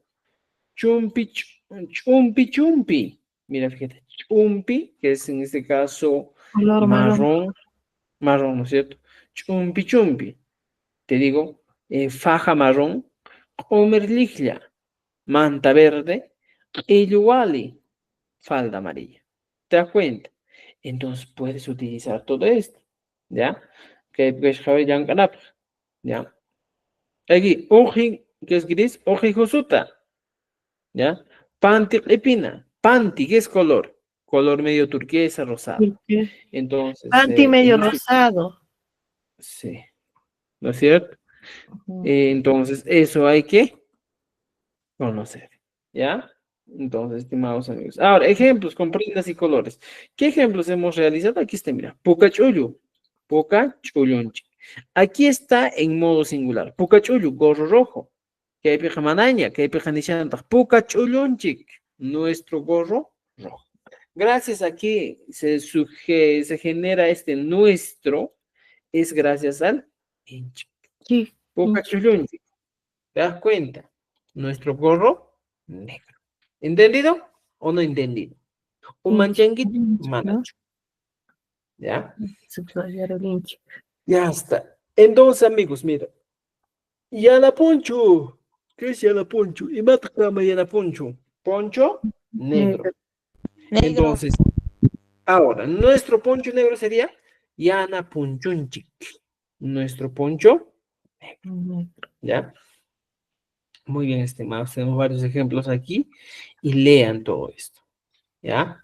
chumpi, chumpi, chumpi. Mira, fíjate, chumpi, que es en este caso
Color marrón.
marrón, marrón, ¿no es cierto? Chumpi, chumpi. Te digo, faja marrón, comerliglia, manta verde, illuali, falda amarilla. ¿Te das cuenta? Entonces puedes utilizar todo esto, ¿ya? Que pues ¿ya? Aquí, oji, que es gris, oji josuta, ¿ya? Panty epina, panty, ¿qué es color? Color medio turquesa, rosado. Entonces,
Panty medio
en este,
rosado.
sí, ¿no es cierto?
Ujú.
Entonces, eso hay que conocer, ¿ya? Entonces, estimados amigos. Ahora, ejemplos con prendas y colores. ¿Qué ejemplos hemos realizado? Aquí está, mira, Pukachullu, Pukachulunchi. Aquí está en modo singular. Pukachullu, gorro rojo. Kaypiqa manaña, kaypiqa nishantaq. Pukachulunchik, nuestro gorro rojo. Gracias a que se genera este nuestro, es gracias al hincha.
Sí.
Pukachulunchik. ¿Te das cuenta? Nuestro gorro negro. ¿Entendido o no entendido? Un manchanguito,
¿No?
manacho. ¿Ya?
Subrayar el hincha.
Ya está. Entonces, amigos, mira. Yana poncho. ¿Qué es yana poncho? Y matacama yana poncho. Poncho negro.
Negro.
Entonces, ahora, nuestro poncho negro sería yana ponchunchik. Nuestro poncho,
Ujú.
¿ya? Muy bien, estimados. Tenemos varios ejemplos aquí y lean todo esto, ¿ya?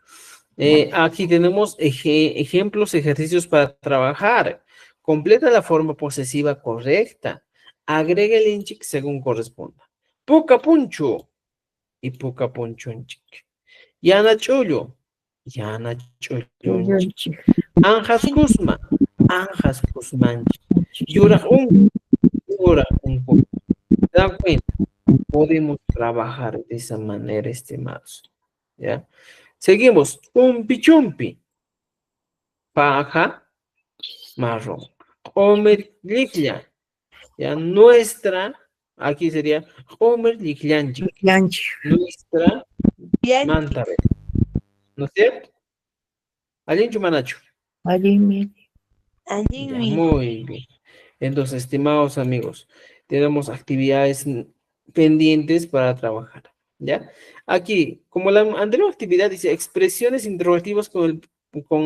Aquí tenemos ejemplos, ejercicios para trabajar. Completa la forma posesiva correcta. Agrega el inchik según corresponda. Puka puncho y puka punchunchik. Yana chollo, yana chollonchik.
Hincha.
Anjas kusma, anjas kusmanchik. Yuraj un, yuraj un. ¿Se dan cuenta? Podemos trabajar de esa manera, estimados. ¿Ya? Seguimos. Chumpi chumpi. Paja marrón. Homer liglia. Ya nuestra, aquí sería Homer liglianchi.
Hincha.
Nuestra
Bien.
manta verde. ¿No es cierto? ¿Alguien chumanacho?
Allí me.
Allí
Ya,
mi.
muy bien. Entonces, estimados amigos, tenemos actividades pendientes para trabajar, ¿ya? Aquí, como la anterior actividad dice expresiones interrogativas con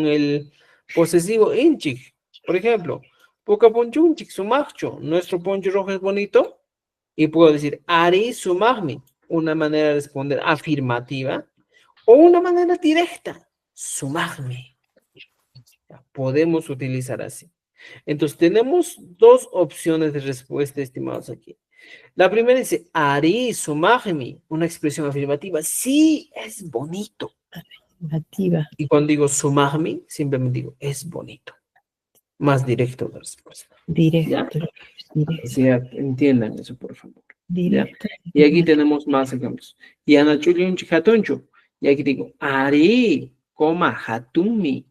el posesivo inchik. Por ejemplo, poca ponchunchik, sumachcho, nuestro poncho rojo es bonito. Y puedo decir, ari sumagmi, una manera de responder afirmativa o una manera directa, sumagmi. Podemos utilizar así. Entonces, tenemos dos opciones de respuesta, estimados aquí. La primera dice, Ari sumagmi, una expresión afirmativa. Sí, es bonito.
Nativa.
Y cuando digo sumagmi, simplemente digo, es bonito. Más directo la respuesta.
Directo.
O sea, entiendan eso, por favor. ¿Ya?
Directo.
Y aquí tenemos más ejemplos. Yana chuliunchi hatunchu. Y aquí digo, Ari, coma, hatumi.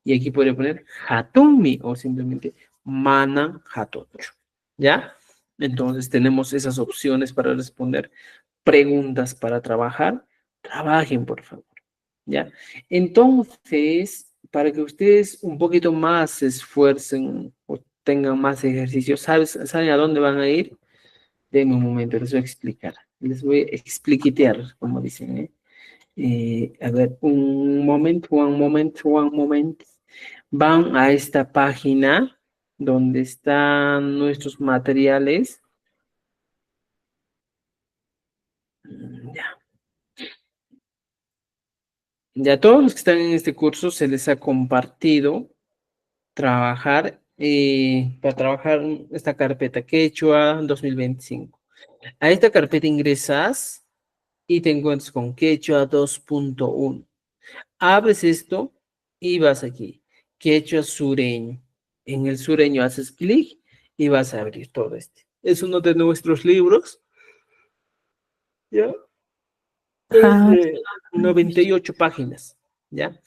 Y aquí podría poner hatumi o simplemente mana hatunchu. ¿Ya? Entonces tenemos esas opciones para responder preguntas para trabajar. Trabajen, por favor. ¿Ya? Entonces, para que ustedes un poquito más se esfuercen o tengan más ejercicios, ¿saben a dónde van a ir? Denme un momento, les voy a explicar. Les voy a expliquitear, como dicen, ¿eh? A ver, un momento, one moment. Van a esta página donde están nuestros materiales. Ya. Ya todos los que están en este curso se les ha compartido trabajar para trabajar esta carpeta Quechua 2025. A esta carpeta ingresas y te encuentras con Quechua 2.1. Abres esto y vas aquí, Quechua sureño. En el sureño haces clic y vas a abrir todo este. Es uno de nuestros libros. ¿Ya? Es de 98 páginas. ¿Ya?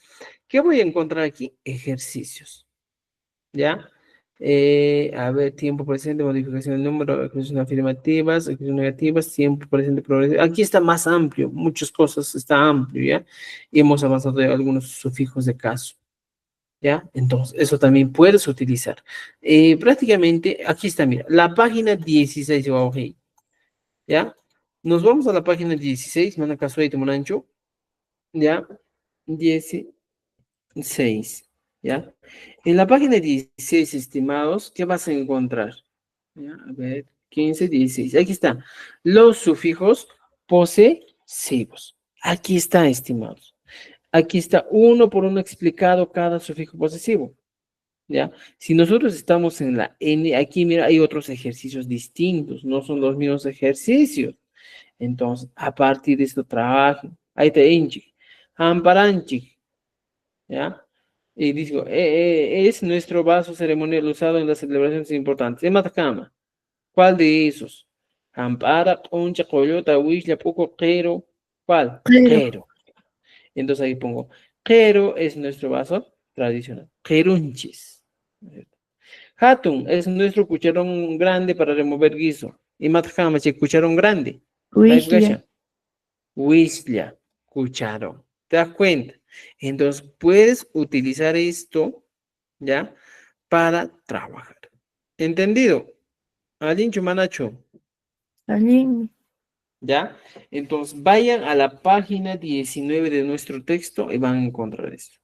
¿Qué voy a encontrar aquí? Ejercicios. ¿Ya? A ver, tiempo presente, modificación del número, expresiones afirmativas, expresiones negativas, tiempo presente, progresivo. Aquí está más amplio, muchas cosas está amplio, ¿ya? Y hemos avanzado de algunos sufijos de caso. ¿Ya? Entonces, eso también puedes utilizar. Prácticamente, aquí está, mira, la página 16, ok, ¿ya? Nos vamos a la página 16, mana casuay de monancho, ¿ya? 16, ¿ya? En la página 16, estimados, ¿qué vas a encontrar? ¿Ya? A ver, 15, 16, aquí está. Los sufijos posesivos. Aquí está, estimados. Aquí está uno por uno explicado cada sufijo posesivo. ¿Ya? Si nosotros estamos en la N, aquí mira, hay otros ejercicios distintos, no son los mismos ejercicios. Entonces, a partir de esto trabajen. Ahí te inchi, amparanchi, ¿ya? Y digo, es nuestro vaso ceremonial usado en las celebraciones importantes. En Matacama, ¿cuál de esos? Ampara, concha, coyota, huixla, poco, quero. ¿Cuál?
Pero,
Quero. Entonces ahí pongo, quero es nuestro vaso tradicional. Querunchis. Hatun es nuestro cucharón grande para remover guiso. Y matjamache, cucharón grande. Ahí
Huixlia,
gacha. Huislia, cucharón. ¿Te das cuenta? Entonces puedes utilizar esto, ¿ya? Para trabajar. ¿Entendido? Alincho manacho.
Aline,
¿Ya? Entonces vayan a la página 19 de nuestro texto y van a encontrar esto.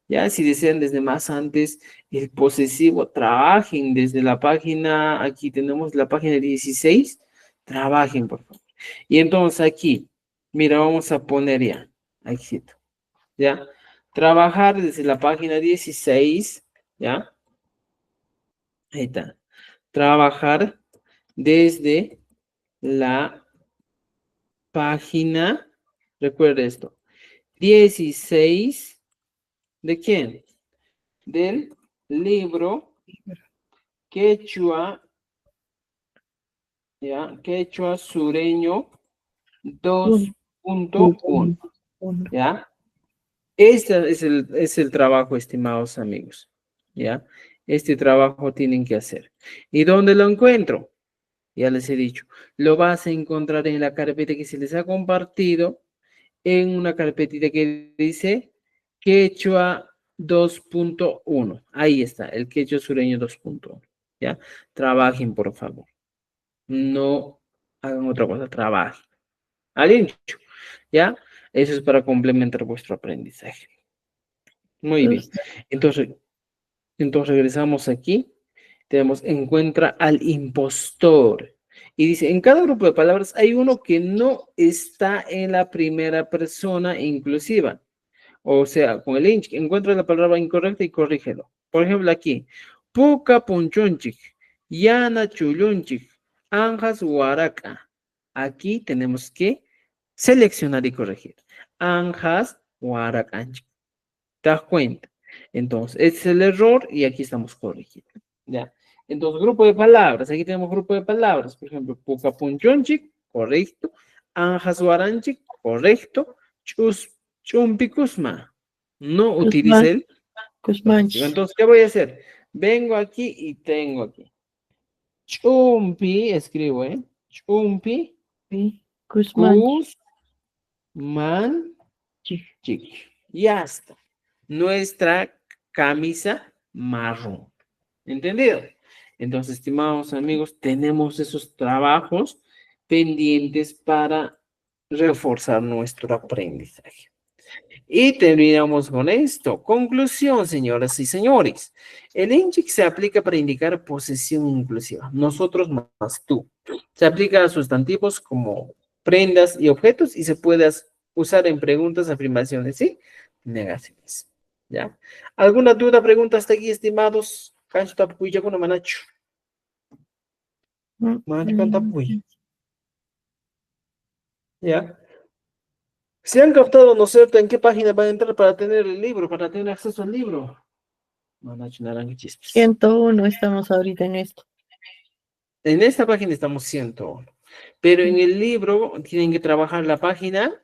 Ya, si desean desde más antes el posesivo, trabajen desde la página, aquí tenemos la página 16, trabajen por favor. Y entonces aquí, mira, vamos a poner ya, aquí está, ya, trabajar desde la página 16, ya, ahí está, trabajar desde la página, recuerda esto, 16, ¿de quién? Del libro Quechua, ¿ya? Quechua Sureño
uno,
2.1,
uno.
¿ya? Este es el trabajo, estimados amigos, ¿ya? Este trabajo tienen que hacer. ¿Y dónde lo encuentro? Ya les he dicho, lo vas a encontrar en la carpeta que se les ha compartido, en una carpetita que dice Quechua 2.1. Ahí está, el Quechua Sureño 2.1, ¿ya? Trabajen, por favor. No hagan otra cosa, trabajen. ¿Alguien dicho? ¿Ya? Eso es para complementar vuestro aprendizaje. Muy bien. Entonces regresamos aquí. Tenemos, encuentra al impostor. Y dice, en cada grupo de palabras hay uno que no está en la primera persona inclusiva. O sea, con el inch, encuentra la palabra incorrecta y corrígelo. Por ejemplo, aquí, puka punchonchik, yana chulunchik, anjas huaraca. Aquí tenemos que seleccionar y corregir. Anjas huaracanchik. ¿Te das cuenta? Entonces, este es el error y aquí estamos corrigiendo. ¿Ya? Entonces, grupo de palabras. Aquí tenemos grupo de palabras. Por ejemplo, puka punchonchik, correcto. Anjas huaranchik, correcto. Chumpicusma. No utilice el posesivo. Entonces, ¿qué voy a hacer? Vengo aquí y tengo aquí. Chumpi, escribo, ¿eh? Chumpi, Cusman, chic. Ya está. Nuestra camisa marrón. ¿Entendido? Entonces, estimados amigos, tenemos esos trabajos pendientes para reforzar nuestro aprendizaje. Y terminamos con esto. Conclusión, señoras y señores. El ENCHIC se aplica para indicar posesión inclusiva. Nosotros más tú. Se aplica a sustantivos como prendas y objetos y se puede usar en preguntas, afirmaciones, ¿sí? Negaciones. ¿Ya? ¿Alguna duda, pregunta hasta aquí, estimados? Cancho tapuy, ya con manacho. Manacho tapuy. ¿Ya? ¿Se han captado, no es cierto, en qué página van a entrar para tener el libro, para tener acceso al libro? Manacho naranja chispas.
101 estamos ahorita en esto.
En esta página estamos 101. Pero en el libro tienen que trabajar la página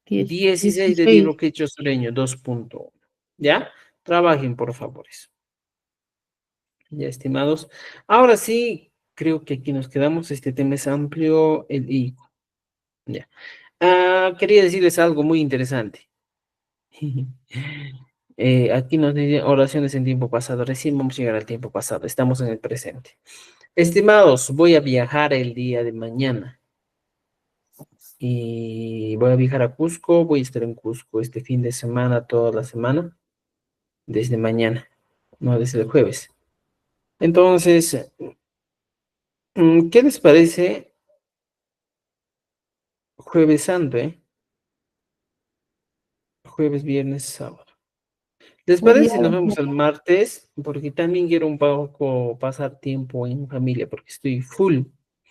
16 del libro Quechua Sureño 2.1. ¿Ya? Trabajen, por favor, eso. Ya, estimados. Ahora sí, creo que aquí nos quedamos. Este tema es amplio. Ya. Quería decirles algo muy interesante. Aquí nos dice oraciones en tiempo pasado. Recién vamos a llegar al tiempo pasado. Estamos en el presente. Estimados, voy a viajar el día de mañana. Y voy a viajar a Cusco. Voy a estar en Cusco este fin de semana, toda la semana. Desde mañana, no desde el jueves. Entonces, ¿qué les parece Jueves Santo, Jueves, viernes, sábado? ¿Les
Muy
parece si nos
bien.
vemos el martes? Porque también quiero un poco pasar tiempo en familia, porque estoy full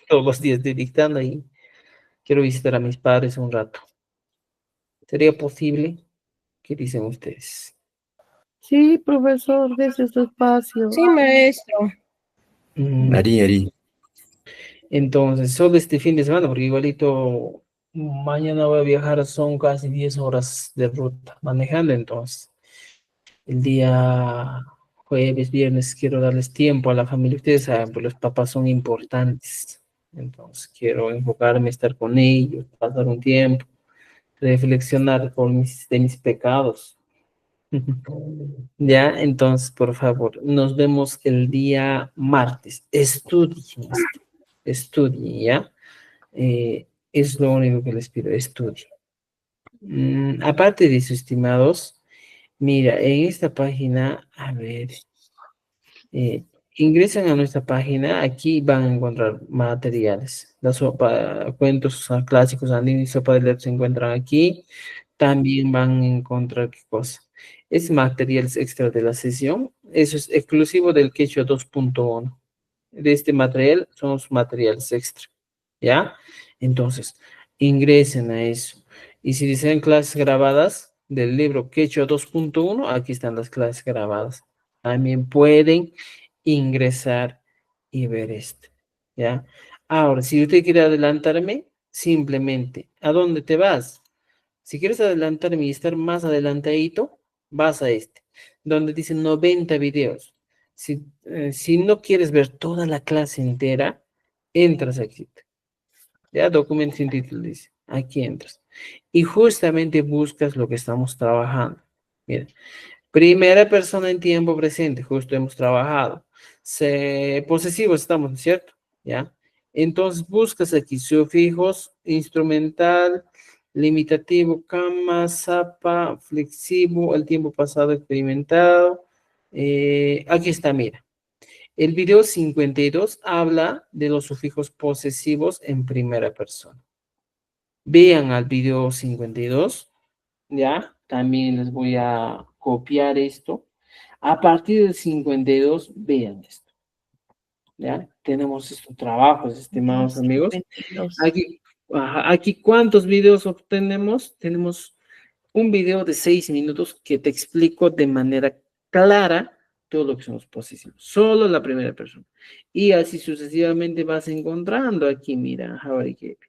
todos los días de dictando y quiero visitar a mis padres un rato. ¿Sería posible? ¿Qué dicen ustedes?
Sí, profesor, desde su espacio.
Sí, maestro.
Ari, Ari.
Entonces, solo este fin de semana, porque igualito mañana voy a viajar, son casi 10 horas de ruta manejando, entonces el día jueves, viernes quiero darles tiempo a la familia. Ustedes saben, pues los papás son importantes, entonces quiero enfocarme, estar con ellos, pasar un tiempo, reflexionar de mis pecados. Ya, entonces, por favor, nos vemos el día martes. Estudien esto, estudien, ¿ya? Es lo único que les pido, estudien. Aparte de eso, estimados, mira, en esta página, a ver, ingresan a nuestra página, aquí van a encontrar materiales. La sopa, cuentos clásicos andinos y sopa de letras se encuentran aquí. También van a encontrar qué cosa. Es materiales extra de la sesión. Eso es exclusivo del Quechua 2.1. De este material son los materiales extra. ¿Ya? Entonces, ingresen a eso. Y si desean clases grabadas del libro Quechua 2.1, aquí están las clases grabadas. También pueden ingresar y ver esto. ¿Ya? Ahora, si usted quiere adelantarme, simplemente, ¿a dónde te vas? Si quieres adelantarme y estar más adelantadito, vas a este, donde dice 90 videos. Si no quieres ver toda la clase entera, entras aquí. Ya, documento sin título dice. Aquí entras. Y justamente buscas lo que estamos trabajando. Mira, primera persona en tiempo presente, justo hemos trabajado. Posesivos estamos, ¿no es cierto? ¿Ya? Entonces buscas aquí sufijos, instrumental, limitativo, cama, zapa, flexivo, el tiempo pasado experimentado. Aquí está, mira. El video 52 habla de los sufijos posesivos en primera persona. Vean al video 52, ¿ya? También les voy a copiar esto. A partir del 52, vean esto, ¿ya? Tenemos estos trabajos, estimados amigos.
52.
Aquí, ¿cuántos videos obtenemos? Tenemos un video de 6 minutos que te explico de manera clara todo lo que son los posesivos, solo la primera persona. Y así sucesivamente vas encontrando aquí, mira, Javari Kepi.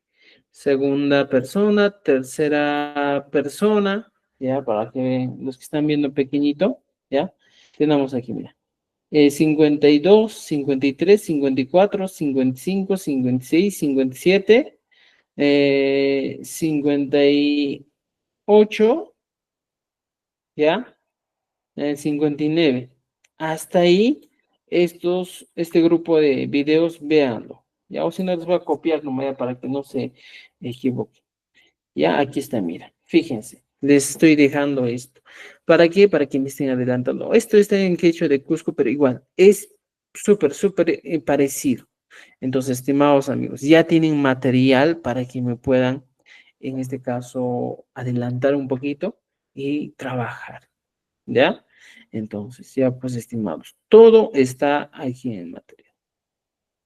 Segunda persona, tercera persona, ya, para que los que están viendo pequeñito, ya, tenemos aquí, mira. 52, 53, 54, 55, 56, 57, 58, ¿ya? 59. Hasta ahí, este grupo de videos, véanlo. Ya, o si no, les voy a copiar nomás para que no se equivoque. Ya, aquí está, mira. Fíjense, les estoy dejando esto. ¿Para qué? Para que me estén adelantando. Esto está en quechua de Cusco, pero igual, es súper parecido. Entonces, estimados amigos, ya tienen material para que me puedan, en este caso, adelantar un poquito y trabajar. ¿Ya? Entonces, ya pues, estimados, todo está aquí en el material.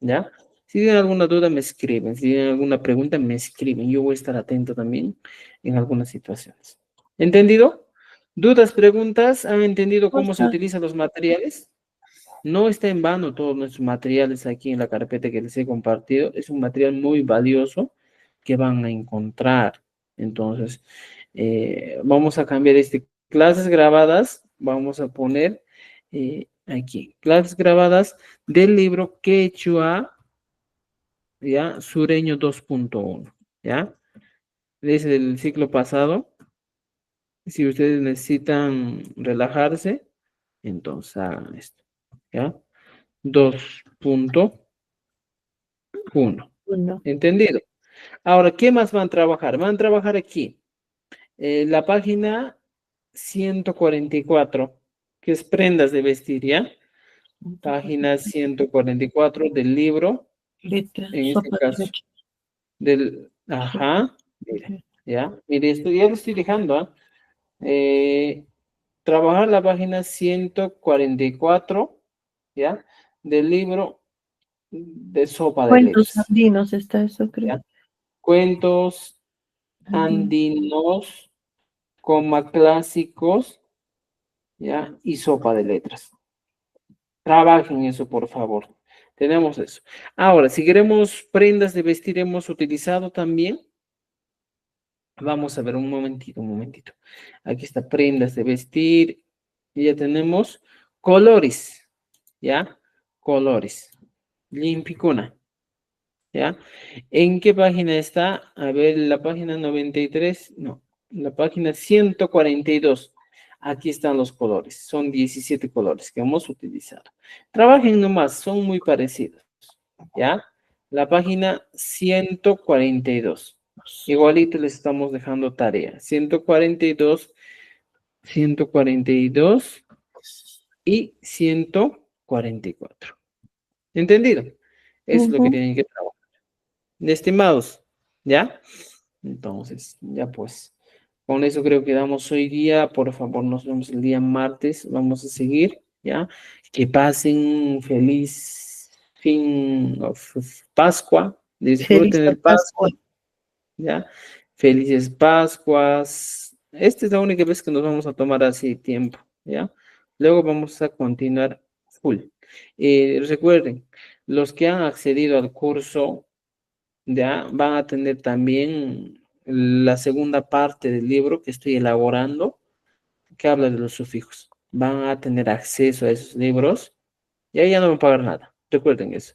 ¿Ya? Si tienen alguna duda, me escriben. Si tienen alguna pregunta, me escriben. Yo voy a estar atento también en algunas situaciones. ¿Entendido? ¿Dudas, preguntas? ¿Han entendido cómo se utilizan los materiales? No está en vano todos nuestros materiales aquí en la carpeta que les he compartido. Es un material muy valioso que van a encontrar. Entonces, vamos a cambiar clases grabadas. Vamos a poner aquí, clases grabadas del libro Quechua, ¿ya? Sureño 2.1, ¿ya? Desde el ciclo pasado. Si ustedes necesitan relajarse, entonces hagan esto, ¿ya? 2.1.
Uno.
¿Entendido? Ahora, ¿qué más van a trabajar? Van a trabajar aquí. La página 144, que es prendas de vestir, ¿ya? Página 144 del libro,
Letra,
en este
sopa de
caso,
leche.
ajá, mire, ¿ya? Mire, esto ya lo estoy dejando, ¿ah? Trabajar la página 144, ¿ya? Del libro de sopa de
Cuentos
letras,
andinos está eso, creo.
¿ya? Cuentos
Andino.
andinos, clásicos, ¿ya? Y sopa de letras. Trabajen eso, por favor. Tenemos eso. Ahora, si queremos prendas de vestir, hemos utilizado también. Vamos a ver un momentito, un momentito. Aquí está prendas de vestir. Y ya tenemos colores, ¿ya? Colores. Limpicuna, ¿ya? ¿En qué página está? A ver, la página 93, no, la página 142. Aquí están los colores, son 17 colores que hemos utilizado. Trabajen nomás, son muy parecidos, ¿ya? La página 142. Igualito les estamos dejando tarea. 142, 142 y 144. ¿Entendido? Eso es lo que tienen que trabajar. Estimados, ¿ya? Entonces, ya pues, con eso creo que damos hoy día. Por favor, nos vemos el día martes. Vamos a seguir, ¿ya? Que pasen un feliz fin of Pascua.
Feliz
Disfruten el
Pascua.
Pascua, ¿ya? Felices Pascuas. Esta es la única vez que nos vamos a tomar así tiempo, ¿ya? Luego vamos a continuar full. Recuerden, los que han accedido al curso, ya van a tener también la segunda parte del libro que estoy elaborando, que habla de los sufijos. Van a tener acceso a esos libros y ahí ya no van a pagar nada. Recuerden eso.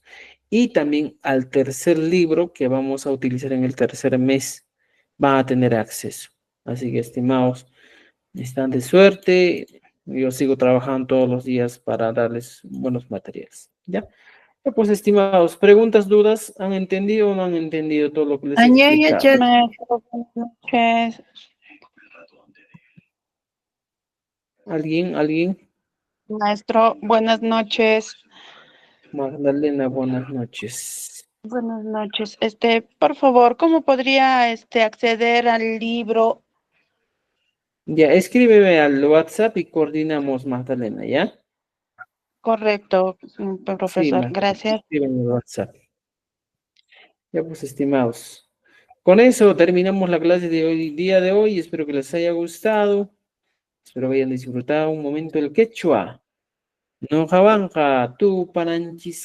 Y también al tercer libro que vamos a utilizar en el tercer mes, van a tener acceso. Así que, estimados, están de suerte. Yo sigo trabajando todos los días para darles buenos materiales. ¿Ya? Pues, estimados, preguntas, dudas, ¿han entendido o no han entendido todo lo que les he
Añaya,
explicado?
ya.
Maestro, buenas noches.
¿Alguien?
Maestro, buenas noches.
Magdalena, buenas noches.
Buenas noches. Por favor, ¿cómo podría acceder al libro?
Ya, escríbeme al WhatsApp y coordinamos, Magdalena, ¿ya?
Correcto,
Sí,
profesor.
Magdalena,
Gracias.
escríbeme al WhatsApp. Ya pues, estimados. Con eso terminamos la clase de hoy, día de hoy. Espero que les haya gustado. Espero que hayan disfrutado un momento del quechua. No jabanja, tu pananchis.